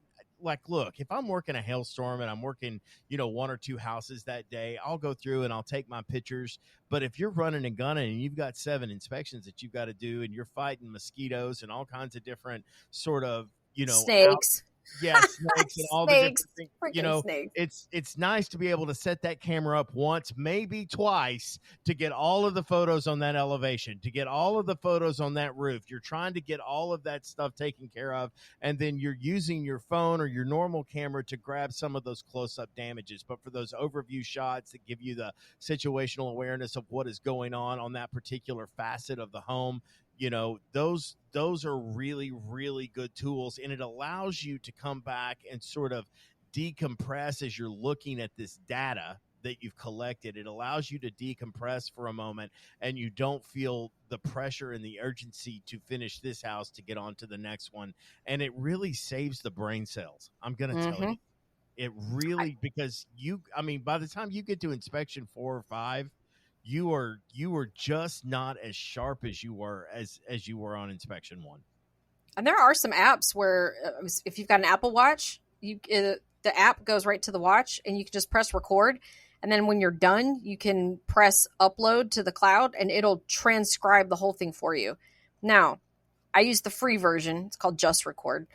Speaker 3: look, if I'm working a hailstorm and I'm working, one or two houses that day, I'll go through and I'll take my pictures. But if you're running and gunning and you've got 7 inspections that you've got to do, and you're fighting mosquitoes and all kinds of different sort of,
Speaker 5: snakes.
Speaker 3: Snakes and all the different things.
Speaker 5: Snakes.
Speaker 3: It's nice to be able to set that camera up once, maybe twice, to get all of the photos on that elevation, to get all of the photos on that roof. You're trying to get all of that stuff taken care of, and then you're using your phone or your normal camera to grab some of those close-up damages. But for those overview shots that give you the situational awareness of what is going on that particular facet of the home, those are really, really good tools, and it allows you to come back and sort of decompress as you're looking at this data that you've collected. It allows you to decompress for a moment, and you don't feel the pressure and the urgency to finish this house to get on to the next one. And it really saves the brain cells. I'm going to tell you. It really, because by the time you get to inspection 4 or 5, you are just not as sharp as you were as you were on inspection 1.
Speaker 5: And there are some apps where if you've got an Apple Watch, the app goes right to the watch, and you can just press record. And then when you're done, you can press upload to the cloud, and it'll transcribe the whole thing for you. Now, I use the free version. It's called Just Record.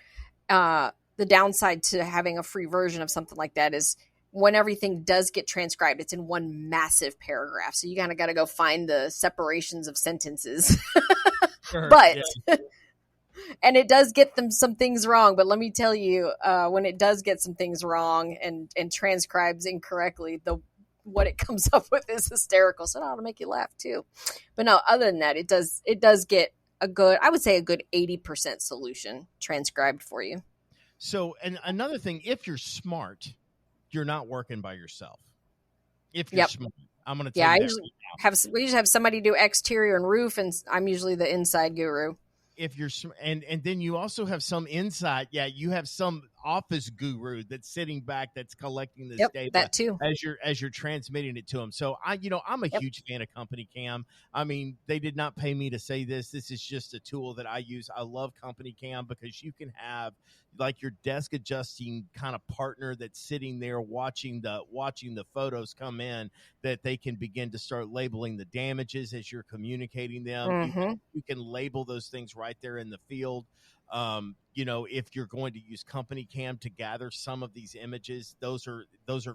Speaker 5: The downside to having a free version of something like that is when everything does get transcribed, it's in one massive paragraph. So you kind of got to go find the separations of sentences.
Speaker 3: Sure,
Speaker 5: But,
Speaker 3: yeah.
Speaker 5: and it does get them some things wrong. But let me tell you, when it does get some things wrong and transcribes incorrectly, what it comes up with is hysterical. So that'll make you laugh too. But no, other than that, it does get a good 80% solution transcribed for you.
Speaker 3: So, and another thing, if you're smart, you're not working by yourself. If you're smart, I'm going to tell you that.
Speaker 5: We usually have somebody do exterior and roof, and I'm usually the inside guru.
Speaker 3: If you're and then you also have some inside, you have some office guru that's sitting back that's collecting this data
Speaker 5: that too
Speaker 3: as you're transmitting it to them. So I'm a huge fan of Company Cam. I mean, they did not pay me to say this. This is just a tool that I use. I love Company Cam because you can have like your desk adjusting kind of partner that's sitting there watching the photos come in, that they can begin to start labeling the damages as you're communicating them.
Speaker 5: Mm-hmm.
Speaker 3: You can label those things right there in the field. If you're going to use Company Cam to gather some of these images, those are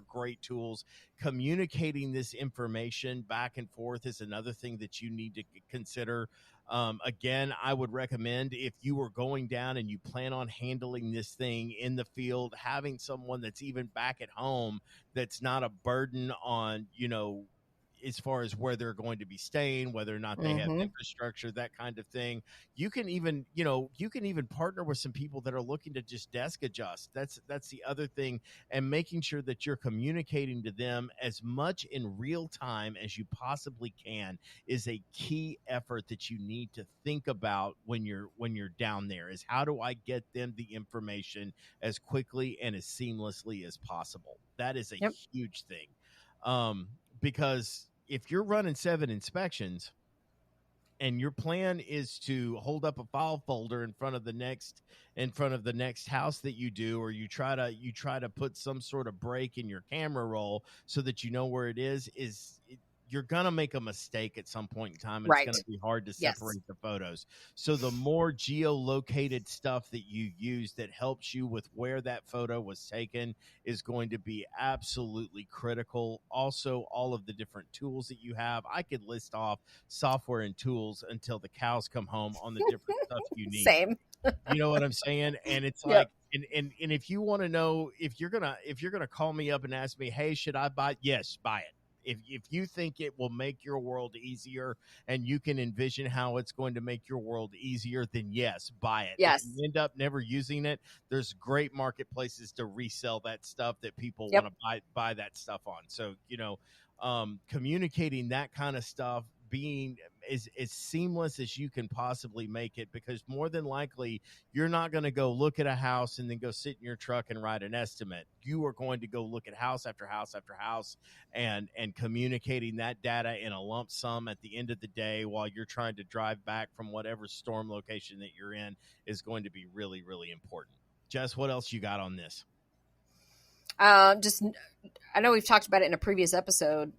Speaker 3: great tools. Communicating this information back and forth is another thing that you need to consider. Again, I would recommend, if you are going down and you plan on handling this thing in the field, having someone that's even back at home that's not a burden on, as far as where they're going to be staying, whether or not they have infrastructure, that kind of thing. You can even partner with some people that are looking to just desk adjust. That's the other thing. And making sure that you're communicating to them as much in real time as you possibly can is a key effort that you need to think about when you're down there, is how do I get them the information as quickly and as seamlessly as possible? That is a huge thing. Because if you're running 7 inspections and your plan is to hold up a file folder in front of the next house that you do, or you try to put some sort of break in your camera roll so that you know where it is, you're going to make a mistake at some point in time, and it's going to be hard to separate the photos. So the more geolocated stuff that you use that helps you with where that photo was taken is going to be absolutely critical. Also, all of the different tools that you have. I could list off software and tools until the cows come home on the different stuff you need.
Speaker 5: Same.
Speaker 3: You know what I'm saying? And it's like, and if you want to know, if you're gonna call me up and ask me, hey, should I buy? Yes, buy it. If you think it will make your world easier and you can envision how it's going to make your world easier, then yes, buy it.
Speaker 5: Yes.
Speaker 3: If you end up never using it, there's great marketplaces to resell that stuff that people want to buy that stuff on. So, communicating that kind of stuff, being as seamless as you can possibly make it, because more than likely you're not going to go look at a house and then go sit in your truck and write an estimate. You are going to go look at house after house after house and communicating that data in a lump sum at the end of the day while you're trying to drive back from whatever storm location that you're in is going to be really, really important. Jess, what else you got on this?
Speaker 5: I know we've talked about it in a previous episode,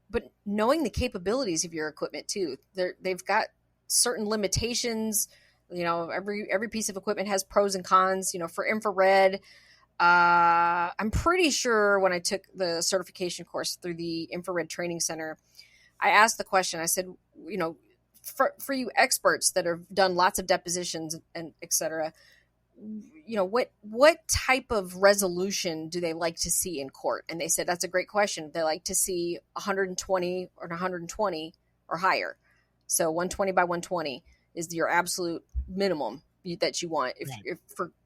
Speaker 5: but knowing the capabilities of your equipment too. They've got certain limitations. Every piece of equipment has pros and cons. For infrared, I'm pretty sure when I took the certification course through the Infrared Training Center, I asked the question. I said, for you experts that have done lots of depositions and et cetera, what type of resolution do they like to see in court? And they said, that's a great question. They like to see 120 or 120 or higher. So 120 by 120 is your absolute minimum that you want if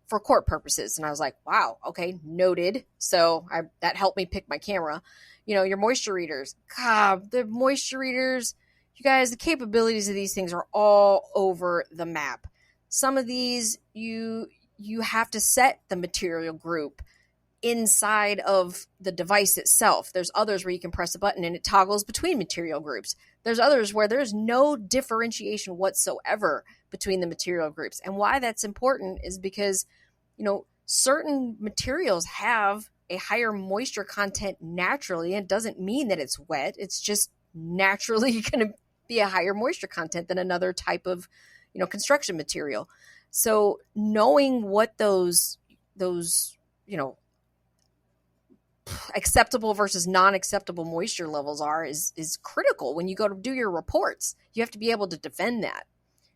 Speaker 5: for court purposes. And I was like, wow, okay, noted. So that helped me pick my camera. Your moisture readers, God, the moisture readers, you guys, the capabilities of these things are all over the map. Some of these you have to set the material group inside of the device itself. There's others where you can press a button and it toggles between material groups. There's others where there's no differentiation whatsoever between the material groups. And why that's important is because, certain materials have a higher moisture content naturally. And it doesn't mean that it's wet. It's just naturally going to be a higher moisture content than another type of, construction material. So knowing what those acceptable versus non-acceptable moisture levels are is critical when you go to do your reports. You have to be able to defend that.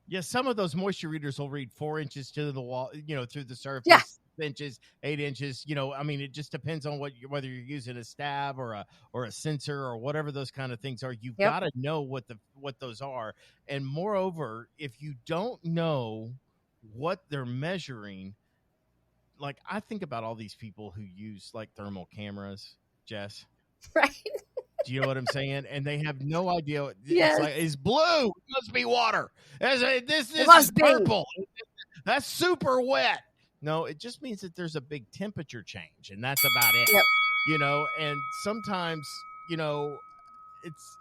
Speaker 3: Yeah, some of those moisture readers will read 4 inches to the wall, through the surface.
Speaker 5: Yeah.
Speaker 3: Inches, 8 inches. I mean, it just depends on whether you're using a stab or a sensor or whatever those kind of things are. You've got to know what those are, and moreover, if you don't know what they're measuring, like I think about all these people who use like thermal cameras, Jess.
Speaker 5: Right.
Speaker 3: Do you know what I'm saying? And they have no idea.
Speaker 5: Yes.
Speaker 3: It's like, it's blue. It must be water. This
Speaker 5: must
Speaker 3: is
Speaker 5: be
Speaker 3: purple. That's super wet. No, it just means that there's a big temperature change, and that's about it.
Speaker 5: Yep.
Speaker 3: And sometimes, it's.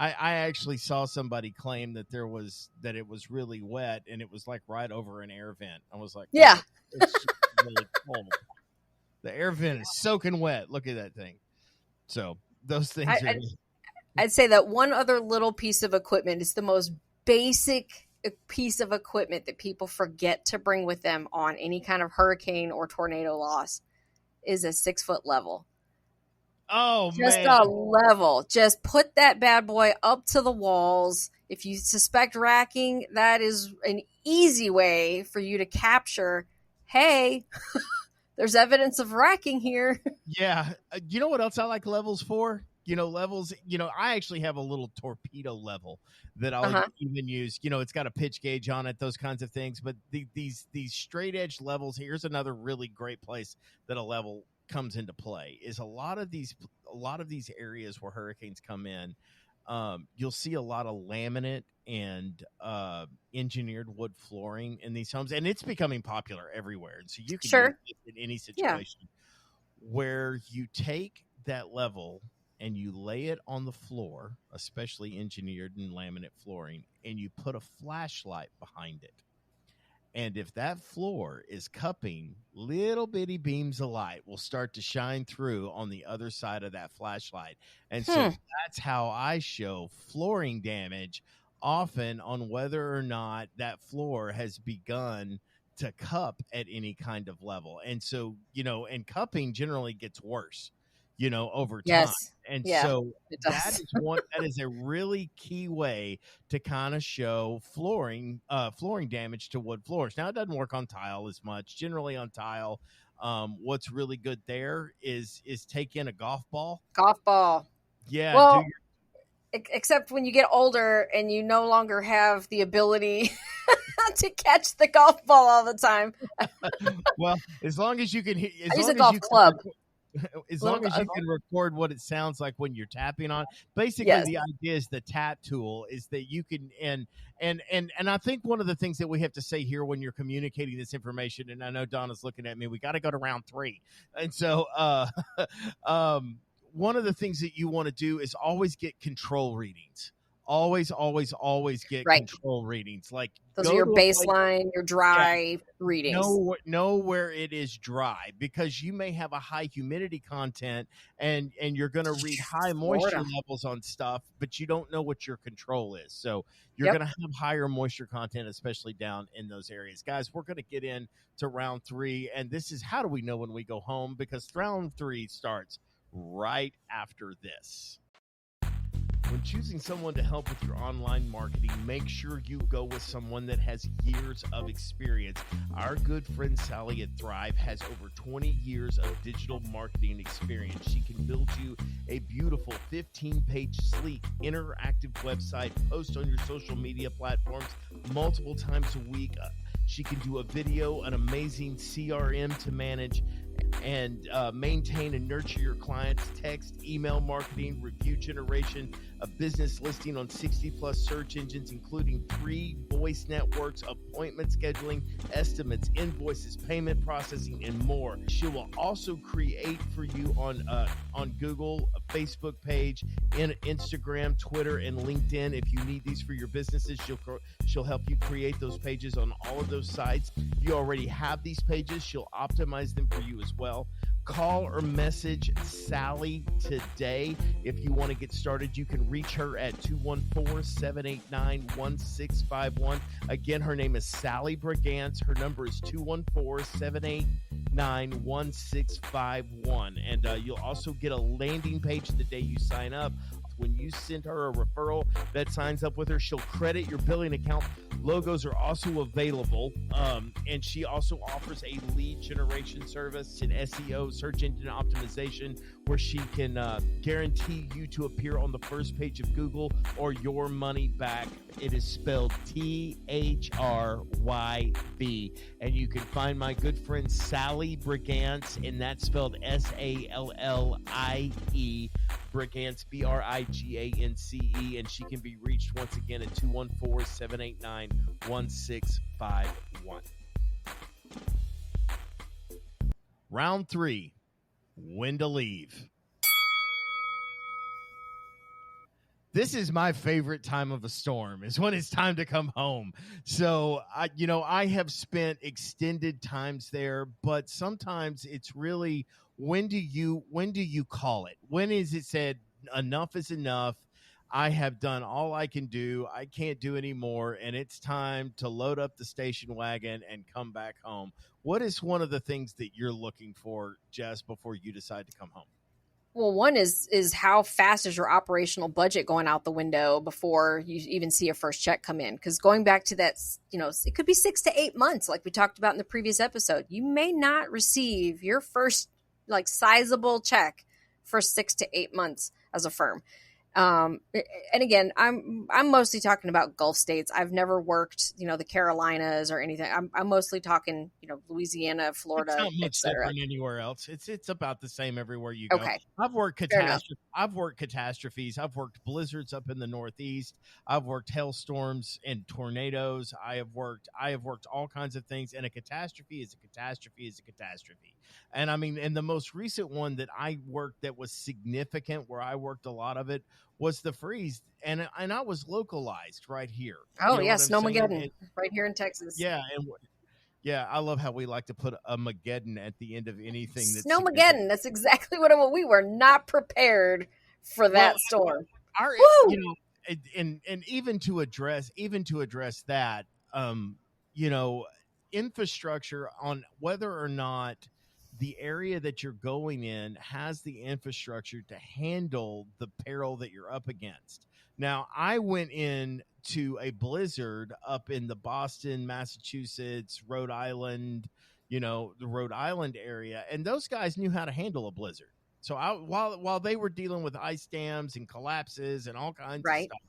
Speaker 3: I actually saw somebody claim that it was really wet, and it was like right over an air vent. I was like,
Speaker 5: yeah,
Speaker 3: it's really cold. The air vent is soaking wet. Look at that thing. So those things
Speaker 5: I'd say that one other little piece of equipment is the most basic piece of equipment that people forget to bring with them on any kind of hurricane or tornado loss is a 6-foot level.
Speaker 3: Oh,
Speaker 5: just
Speaker 3: man.
Speaker 5: a level. Just put that bad boy up to the walls. If you suspect racking, that is an easy way for you to capture, hey, there's evidence of racking here.
Speaker 3: Yeah. You know what else I like levels for? Levels, I actually have a little torpedo level that I'll even use. It's got a pitch gauge on it, those kinds of things. But these straight edge levels, here's another really great place that a level comes into play is a lot of these areas where hurricanes come in. You'll see a lot of laminate and engineered wood flooring in these homes, and it's becoming popular everywhere. And so you can use it in any situation where you take that level and you lay it on the floor, especially engineered and laminate flooring, and you put a flashlight behind it. And if that floor is cupping, little bitty beams of light will start to shine through on the other side of that flashlight. And so that's how I show flooring damage often on whether or not that floor has begun to cup at any kind of level. And so, and cupping generally gets worse, over time.
Speaker 5: Yes.
Speaker 3: And so that is a really key way to kind of show flooring damage to wood floors. Now, it doesn't work on tile as much. Generally on tile, what's really good there is take in a golf ball.
Speaker 5: Yeah. Well, except when you get older and you no longer have the ability to catch the golf ball all the time.
Speaker 3: Well, as long as you can,
Speaker 5: I use a golf club.
Speaker 3: As long as you can record what it sounds like when you're tapping on, basically the idea is the tap tool is that you can, and I think one of the things that we have to say here when you're communicating this information, and I know Donna's looking at me, we got to go to round 3. And so, one of the things that you want to do is always get control readings. Always get control readings. Like
Speaker 5: those are your baseline, your dry readings.
Speaker 3: Know where it is dry, because you may have a high humidity content and you're going to read high moisture levels on stuff, but you don't know what your control is. So you're going to have higher moisture content, especially down in those areas. Guys, we're going to get into round 3, and this is how do we know when we go home, because round 3 starts right after this. When choosing someone to help with your online marketing, make sure you go with someone that has years of experience. Our good friend Sally at Thrive has over 20 years of digital marketing experience. She can build you a beautiful 15-page, sleek, interactive website, post on your social media platforms multiple times a week. She can do a video, an amazing CRM to manage and maintain and nurture your clients' text, email marketing, review generation, a business listing on 60+ search engines, including 3 voice networks, appointment scheduling, estimates, invoices, payment processing, and more. She will also create for you on Google, a Facebook page, in Instagram, Twitter, and LinkedIn. If you need these for your businesses, she'll help you create those pages on all of those sites. If you already have these pages, she'll optimize them for you as well. Call or message Sally today. If you want to get started, you can reach her at 214-789-1651. Again, her name is Sally Brigance. Her number is 214-789-1651. And you'll also get a landing page the day you sign up. When you send her a referral that signs up with her, she'll credit your billing account. Logos are also available. And she also offers a lead generation service and SEO, search engine optimization, where she can guarantee you to appear on the first page of Google or your money back. It is spelled THRYB. And you can find my good friend Sally Brigance, and that's spelled SALLIE. Brigance, BRIGANCE, and she can be reached once again at 214-789-1651. Round 3, when to leave. This is my favorite time of a storm, is when it's time to come home. So, I have spent extended times there, but sometimes it's really, when do you call it? When is it said, enough is enough? I have done all I can do. I can't do anymore, and it's time to load up the station wagon and come back home. What is one of the things that you're looking for, Jess, before you decide to come home?
Speaker 5: Well, one is how fast is your operational budget going out the window before you even see a first check come in? Because going back to that, it could be 6 to 8 months, like we talked about in the previous episode. You may not receive your first sizable check for 6 to 8 months as a firm. And again, I'm mostly talking about Gulf states. I've never worked, the Carolinas or anything. I'm mostly talking, Louisiana, Florida,
Speaker 3: it's not much different anywhere else. It's about the same everywhere you go.
Speaker 5: Okay.
Speaker 3: I've worked catastrophes. I've worked blizzards up in the Northeast. I've worked hailstorms and tornadoes. I have worked all kinds of things. And a catastrophe is a catastrophe. And I mean, and the most recent one that I worked that was significant, where I worked a lot of it, was the freeze, and I was localized right here.
Speaker 5: Oh, yeah, Snowmageddon, right here in Texas.
Speaker 3: Yeah, I love how we like to put a Mageddon at the end of anything.
Speaker 5: Snowmageddon. That's exactly what we were not prepared for that storm.
Speaker 3: And even to address that, infrastructure on whether or not the area that you're going in has the infrastructure to handle the peril that you're up against. Now, I went in to a blizzard up in the Boston, Massachusetts, Rhode Island, the Rhode Island area, and those guys knew how to handle a blizzard. So while they were dealing with ice dams and collapses and all kinds of stuff,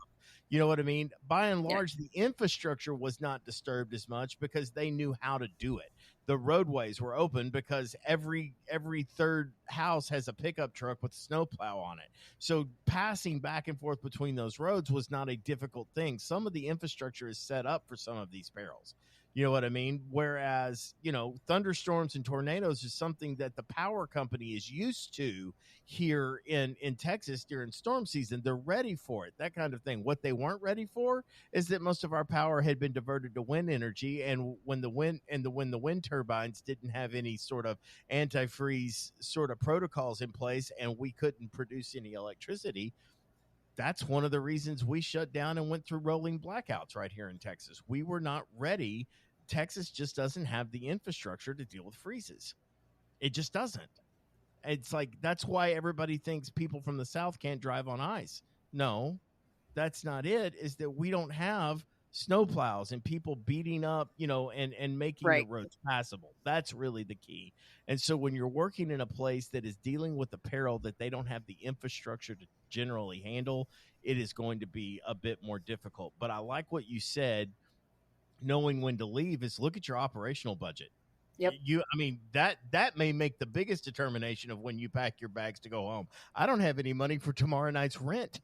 Speaker 3: you know what I mean? By and large, the infrastructure was not disturbed as much because they knew how to do it. The roadways were open because every third house has a pickup truck with a snowplow on it. So passing back and forth between those roads was not a difficult thing. Some of the infrastructure is set up for some of these perils. You know what I mean? Whereas, thunderstorms and tornadoes is something that the power company is used to here in Texas during storm season. They're ready for it, that kind of thing. What they weren't ready for is that most of our power had been diverted to wind energy. And when the wind turbines didn't have any sort of antifreeze sort of protocols in place and we couldn't produce any electricity, that's one of the reasons we shut down and went through rolling blackouts right here in Texas. We were not ready. Texas just doesn't have the infrastructure to deal with freezes. It just doesn't. It's like, that's why everybody thinks people from the South can't drive on ice. No, that's not it. Is that we don't have snowplows and people beating up, and making the roads passable. That's really the key. And so when you're working in a place that is dealing with the peril that they don't have the infrastructure to generally handle, it is going to be a bit more difficult. But I like what you said, knowing when to leave is look at your operational budget.
Speaker 5: Yep.
Speaker 3: That may make the biggest determination of when you pack your bags to go home. I don't have any money for tomorrow night's rent.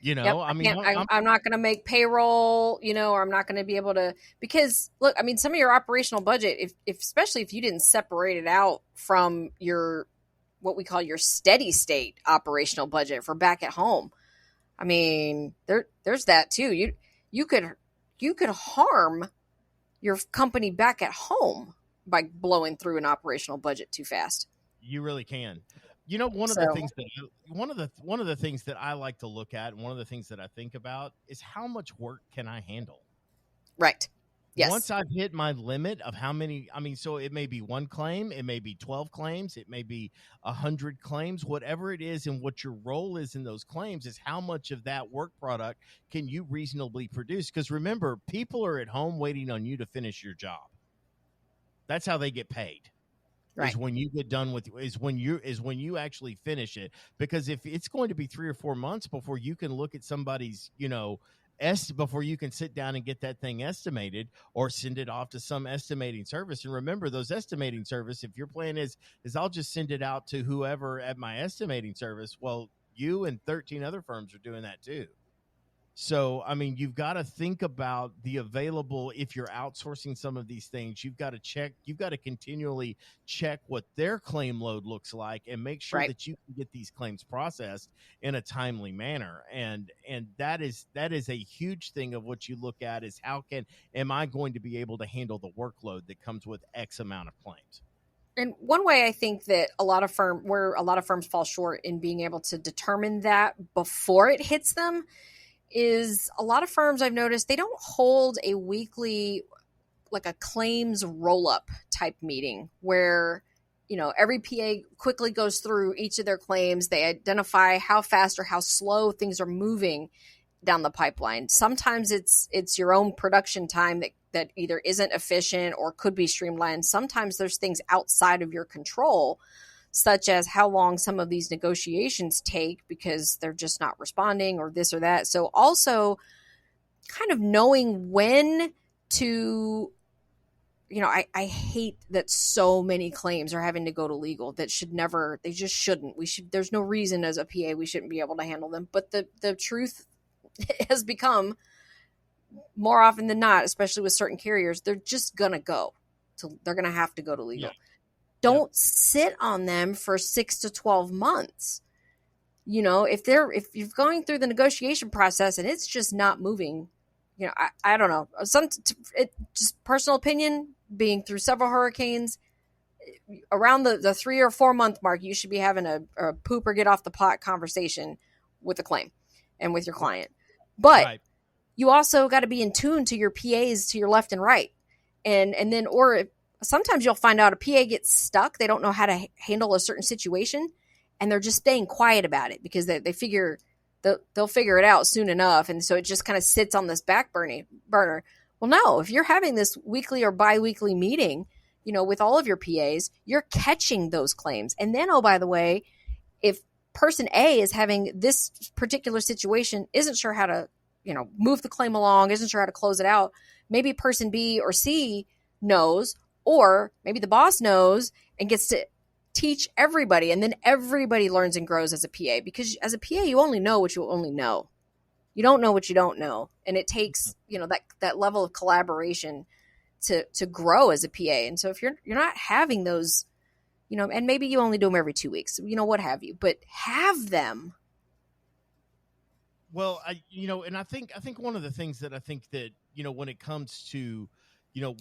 Speaker 3: I'm
Speaker 5: not going to make payroll, or I'm not going to be able to, because look, some of your operational budget, especially if you didn't separate it out from your, what we call your steady state operational budget for back at home. There's that too. You could harm your company back at home by blowing through an operational budget too fast.
Speaker 3: You really can. You know, one of the things that I like to look at, and one of the things that I think about is how much work can I handle?
Speaker 5: Right. Yes.
Speaker 3: Once I've hit my limit of how many, so it may be one claim, it may be 12 claims, it may be 100 claims, whatever it is, and what your role is in those claims is how much of that work product can you reasonably produce? Because remember, people are at home waiting on you to finish your job. That's how they get paid. Right. Is when you get done with is when you actually finish it. Because if it's going to be 3 or 4 months before you can look at somebody's, before you can sit down and get that thing estimated or send it off to some estimating service. And remember, those estimating service, if your plan is I'll just send it out to whoever at my estimating service, well, you and 13 other firms are doing that too. So, you've got to think about the available, if you're outsourcing some of these things, you've got to continually check what their claim load looks like and make sure that you can get these claims processed in a timely manner. And that is a huge thing of what you look at is am I going to be able to handle the workload that comes with X amount of claims?
Speaker 5: And one way I think that a lot of firms fall short in being able to determine that before it hits them is a lot of firms I've noticed, they don't hold a weekly, like a claims roll-up type meeting where, every PA quickly goes through each of their claims. They identify how fast or how slow things are moving down the pipeline. Sometimes it's your own production time that either isn't efficient or could be streamlined. Sometimes there's things outside of your control, such as how long some of these negotiations take because they're just not responding or this or that. So also kind of knowing when to, I hate that so many claims are having to go to legal that they just shouldn't. There's no reason as a PA we shouldn't be able to handle them. But the truth has become more often than not, especially with certain carriers, they're just going to go. So they're going to have to go to legal. Yeah. Don't sit on them for 6 to 12 months. If you're going through the negotiation process and it's just not moving, I don't know. Just personal opinion, being through several hurricanes, around the 3 or 4 month mark, you should be having a poop or get off the pot conversation with the claim and with your client. But you also got to be in tune to your PAs to your left and right. And then, sometimes you'll find out a PA gets stuck. They don't know how to handle a certain situation, and they're just staying quiet about it because they figure they'll figure it out soon enough. And so it just kind of sits on this back burner. Well, no, if you're having this weekly or biweekly meeting, with all of your PAs, you're catching those claims. And then, oh, by the way, if person A is having this particular situation, isn't sure how to, move the claim along, isn't sure how to close it out, maybe person B or C knows, or maybe the boss knows and gets to teach everybody. And then everybody learns and grows as a PA, because as a PA, you only know what you only know. You don't know what you don't know. And it takes, that level of collaboration to grow as a PA. And so if you're not having those, and maybe you only do them every 2 weeks, what have you, but have them.
Speaker 3: Well, and I think one of the things that I think that, when it comes to,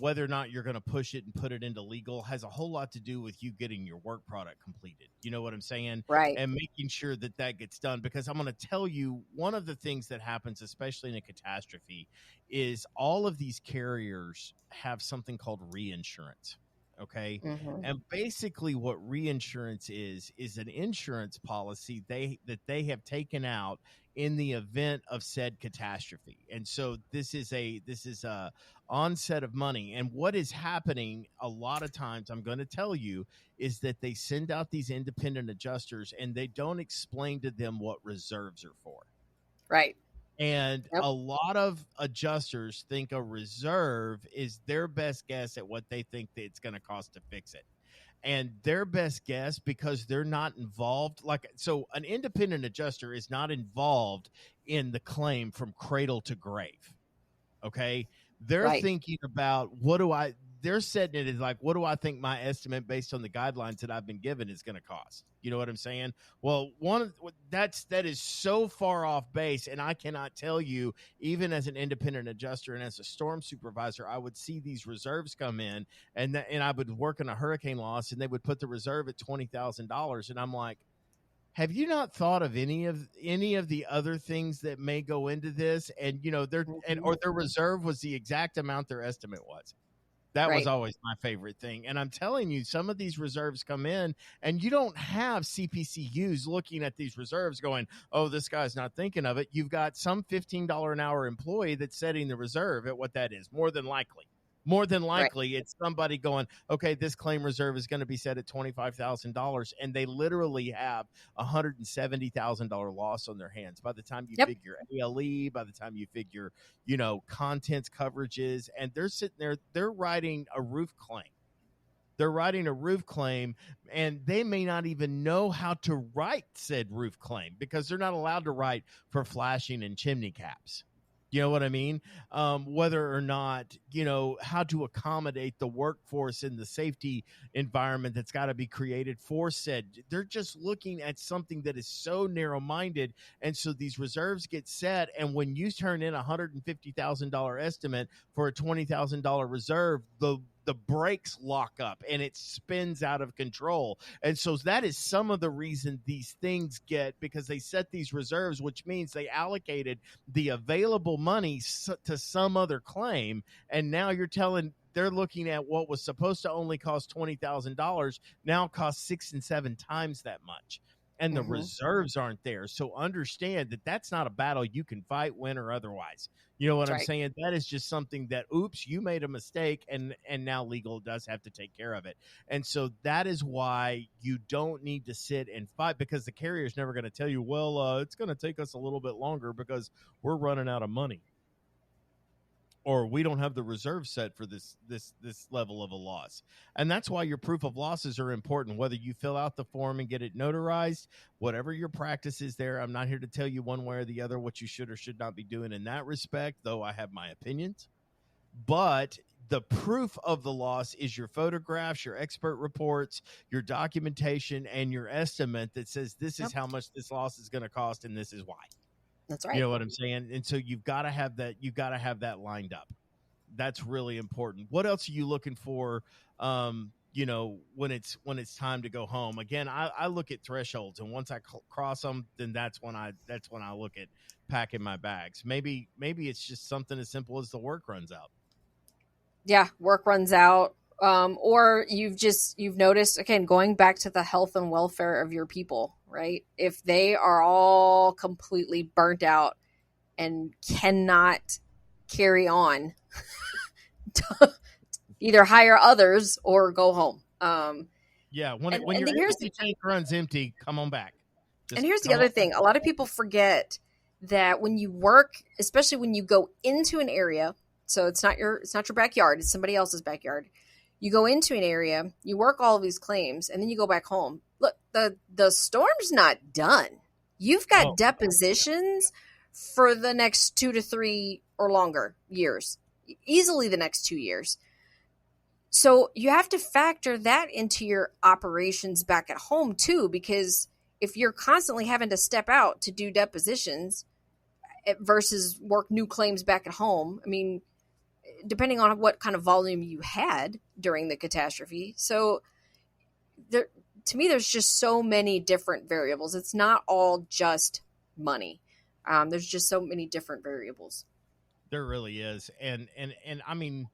Speaker 3: whether or not you're going to push it and put it into legal has a whole lot to do with you getting your work product completed. You know what I'm saying?
Speaker 5: Right.
Speaker 3: And making sure that gets done, because I'm going to tell you, one of the things that happens, especially in a catastrophe, is all of these carriers have something called reinsurance. Okay. Mm-hmm. And basically what reinsurance is an insurance policy that they have taken out in the event of said catastrophe. And so this is a onset of money. And what is happening a lot of times, I'm going to tell you, is that they send out these independent adjusters and they don't explain to them what reserves are for.
Speaker 5: Right.
Speaker 3: And a lot of adjusters think a reserve is their best guess at what they think that it's going to cost to fix it. And their best guess, because they're not involved, so an independent adjuster is not involved in the claim from cradle to grave. Okay. They're thinking about they're setting it as like, what do I think my estimate based on the guidelines that I've been given is going to cost? You know what I'm saying? Well, that is so far off base, and I cannot tell you, even as an independent adjuster and as a storm supervisor, I would see these reserves come in, and I would work in a hurricane loss, and they would put the reserve at $20,000, and I'm like, have you not thought of any of the other things that may go into this? And or their reserve was the exact amount their estimate was. That was always my favorite thing. And I'm telling you, some of these reserves come in and you don't have CPCUs looking at these reserves going, oh, this guy's not thinking of it. You've got some $15 an hour employee that's setting the reserve at what that is, more than likely. It's somebody going, okay, this claim reserve is going to be set at $25,000, and they literally have $170,000 loss on their hands by the time you figure ALE, by the time you figure, contents coverages, and they're sitting there, they're writing a roof claim. And they may not even know how to write said roof claim because they're not allowed to write for flashing and chimney caps. You know what I mean? Whether or not, how to accommodate the workforce in the safety environment that's got to be created for said. They're just looking at something that is so narrow-minded. And so these reserves get set. And when you turn in a $150,000 estimate for a $20,000 reserve, the brakes lock up and it spins out of control. And so that is some of the reason these things get, because they set these reserves, which means they allocated the available money to some other claim. And now they're looking at what was supposed to only cost $20,000 now costs 6 and 7 times that much. And the reserves aren't there. So understand that that's not a battle you can fight, win, or otherwise. You know what I'm saying? That is just something that, oops, you made a mistake, and now legal does have to take care of it. And so that is why you don't need to sit and fight, because the carrier is never going to tell you, well, it's going to take us a little bit longer because we're running out of money, or we don't have the reserve set for this level of a loss. And that's why your proof of losses are important, whether you fill out the form and get it notarized, whatever your practice is there. I'm not here to tell you one way or the other what you should or should not be doing in that respect, though I have my opinions. But the proof of the loss is your photographs, your expert reports, your documentation, and your estimate that says this is how much this loss is going to cost and this is why.
Speaker 5: That's right.
Speaker 3: You know what I'm saying? And so you've got to have that. You've got to have that lined up. That's really important. What else are you looking for? When it's time to go home. Again, I look at thresholds, and once I cross them, then that's when I look at packing my bags. Maybe it's just something as simple as the work runs out.
Speaker 5: Yeah, work runs out. Or you've noticed, again, going back to the health and welfare of your people, right? If they are all completely burnt out and cannot carry on, to either hire others or go home.
Speaker 3: When your tank runs empty, come on back.
Speaker 5: And here's the other thing. A lot of people forget that when you work, especially when you go into an area, so it's not your backyard, it's somebody else's backyard. You go into an area, you work all of these claims, and then you go back home. Look, the storm's not done. You've got depositions for the next 2 to 3 or longer years, easily the next 2 years. So you have to factor that into your operations back at home too, because if you're constantly having to step out to do depositions versus work new claims back at home, I mean, depending on what kind of volume you had during the catastrophe. So to me, there's just so many different variables. It's not all just money. There's just so many different variables.
Speaker 3: There really is. And I mean,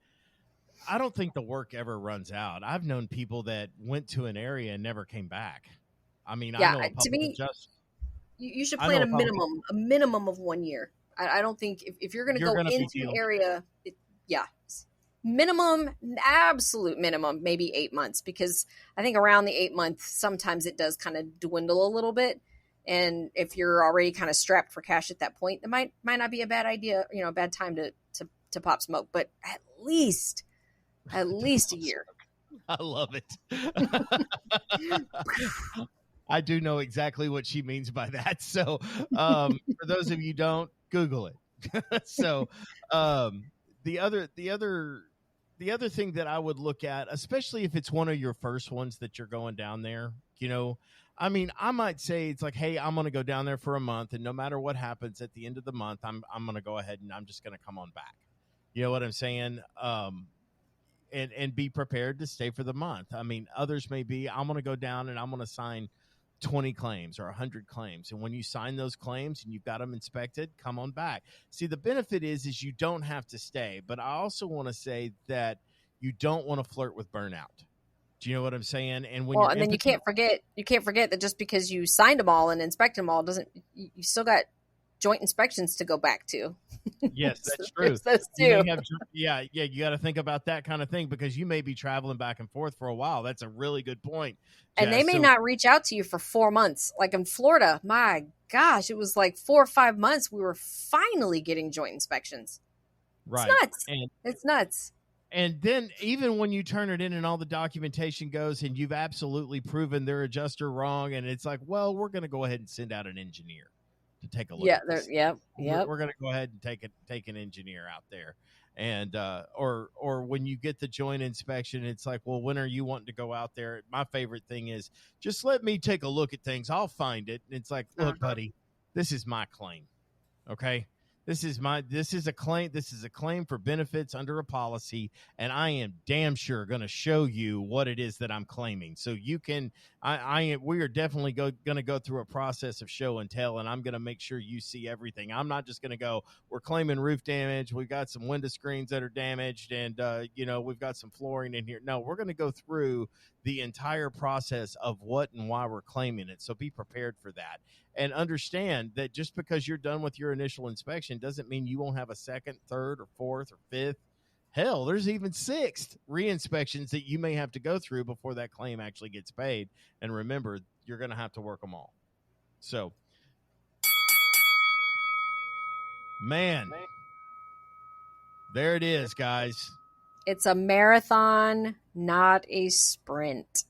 Speaker 3: I don't think the work ever runs out. I've known people that went to an area and never came back. I mean, I know
Speaker 5: to me, you should plan a minimum of 1 year. I don't think if you're going to go into an area, minimum, absolute minimum, maybe 8 months, because I think around the 8 months, sometimes it does kind of dwindle a little bit. And if you're already kind of strapped for cash at that point, it might not be a bad idea, a bad time to pop smoke, but at least a year.
Speaker 3: I love it. I do know exactly what she means by that. So for those of you who don't, Google it. So the other the other thing that I would look at, especially if it's one of your first ones that you're going down there, I mean, I might say it's like, hey, I'm going to go down there for a month, and no matter what happens at the end of the month, I'm going to go ahead and I'm just going to come on back. You know what I'm saying? And be prepared to stay for the month. I mean, others may be, I'm going to go down and I'm going to sign 20 claims or 100 claims. And when you sign those claims and you've got them inspected, come on back. See, the benefit is you don't have to stay. But I also want to say that you don't want to flirt with burnout. Do you know what I'm saying? And then
Speaker 5: you can't forget that just because you signed them all and inspected them all you still got joint inspections to go back to.
Speaker 3: Yes, that's true. You got to think about that kind of thing, because you may be traveling back and forth for a while. That's a really good point, Jess.
Speaker 5: And they may not reach out to you for 4 months. Like in Florida, my gosh, it was like 4 or 5 months. We were finally getting joint inspections.
Speaker 3: Right.
Speaker 5: It's nuts. It's nuts.
Speaker 3: And then even when you turn it in and all the documentation goes and you've absolutely proven their adjuster wrong, and it's like, well, we're going to go ahead and send out an engineer to take a look.
Speaker 5: Yeah,
Speaker 3: at this. We're going to go ahead and take an engineer out there. And or when you get the joint inspection, it's like, well, when are you wanting to go out there? My favorite thing is, just let me take a look at things. I'll find it. And it's like, look, buddy, this is my claim. Okay. This is a claim. This is a claim for benefits under a policy, and I am damn sure going to show you what it is that I'm claiming. So you can, we are definitely going to go through a process of show and tell, and I'm going to make sure you see everything. I'm not just going to go, we're claiming roof damage. We've got some window screens that are damaged, and we've got some flooring in here. No, we're going to go through the entire process of what and why we're claiming it. So be prepared for that. And understand that just because you're done with your initial inspection doesn't mean you won't have a second, third, or fourth, or fifth. Hell, there's even sixth re-inspections that you may have to go through before that claim actually gets paid. And remember, you're going to have to work them all. So, man, there it is, guys.
Speaker 5: It's a marathon, not a sprint.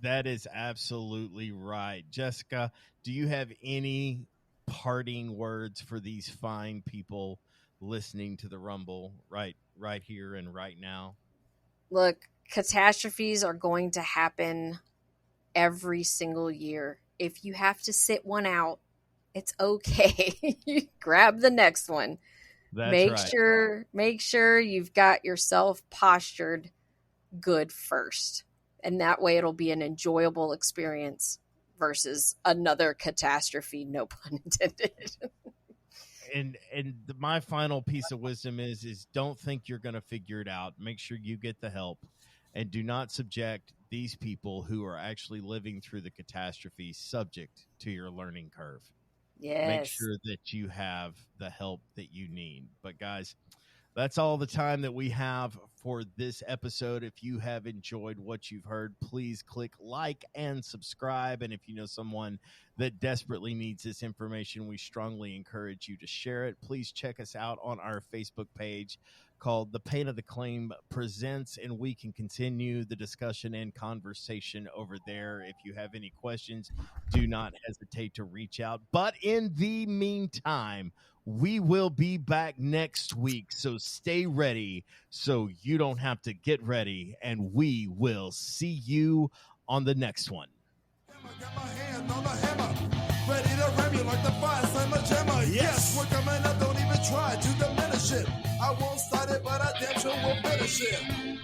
Speaker 3: That is absolutely right. Jessica, do you have any parting words for these fine people listening to the Rumble right here and right now?
Speaker 5: Look, catastrophes are going to happen every single year. If you have to sit one out, it's okay. You grab the next one.
Speaker 3: That's right.
Speaker 5: Make sure you've got yourself postured good first. And that way it'll be an enjoyable experience versus another catastrophe, no pun intended.
Speaker 3: And my final piece of wisdom is don't think you're going to figure it out. Make sure you get the help, and do not subject these people who are actually living through the catastrophe subject to your learning curve.
Speaker 5: Yes.
Speaker 3: Make sure that you have the help that you need. But guys, that's all the time that we have for this episode. If you have enjoyed what you've heard, please click like and subscribe. And if you know someone that desperately needs this information, we strongly encourage you to share it. Please check us out on our Facebook page called The Pain of the Claim Presents, and we can continue the discussion and conversation over there. If you have any questions, do not hesitate to reach out. But in the meantime, we will be back next week, so stay ready so you don't have to get ready, and we will see you on the next one.
Speaker 2: Got my hand on the hammer, ready to ram you like the fire slammer jammer. Yes, we're coming up, don't even try to diminish it. I won't start it, but I damn sure will finish it.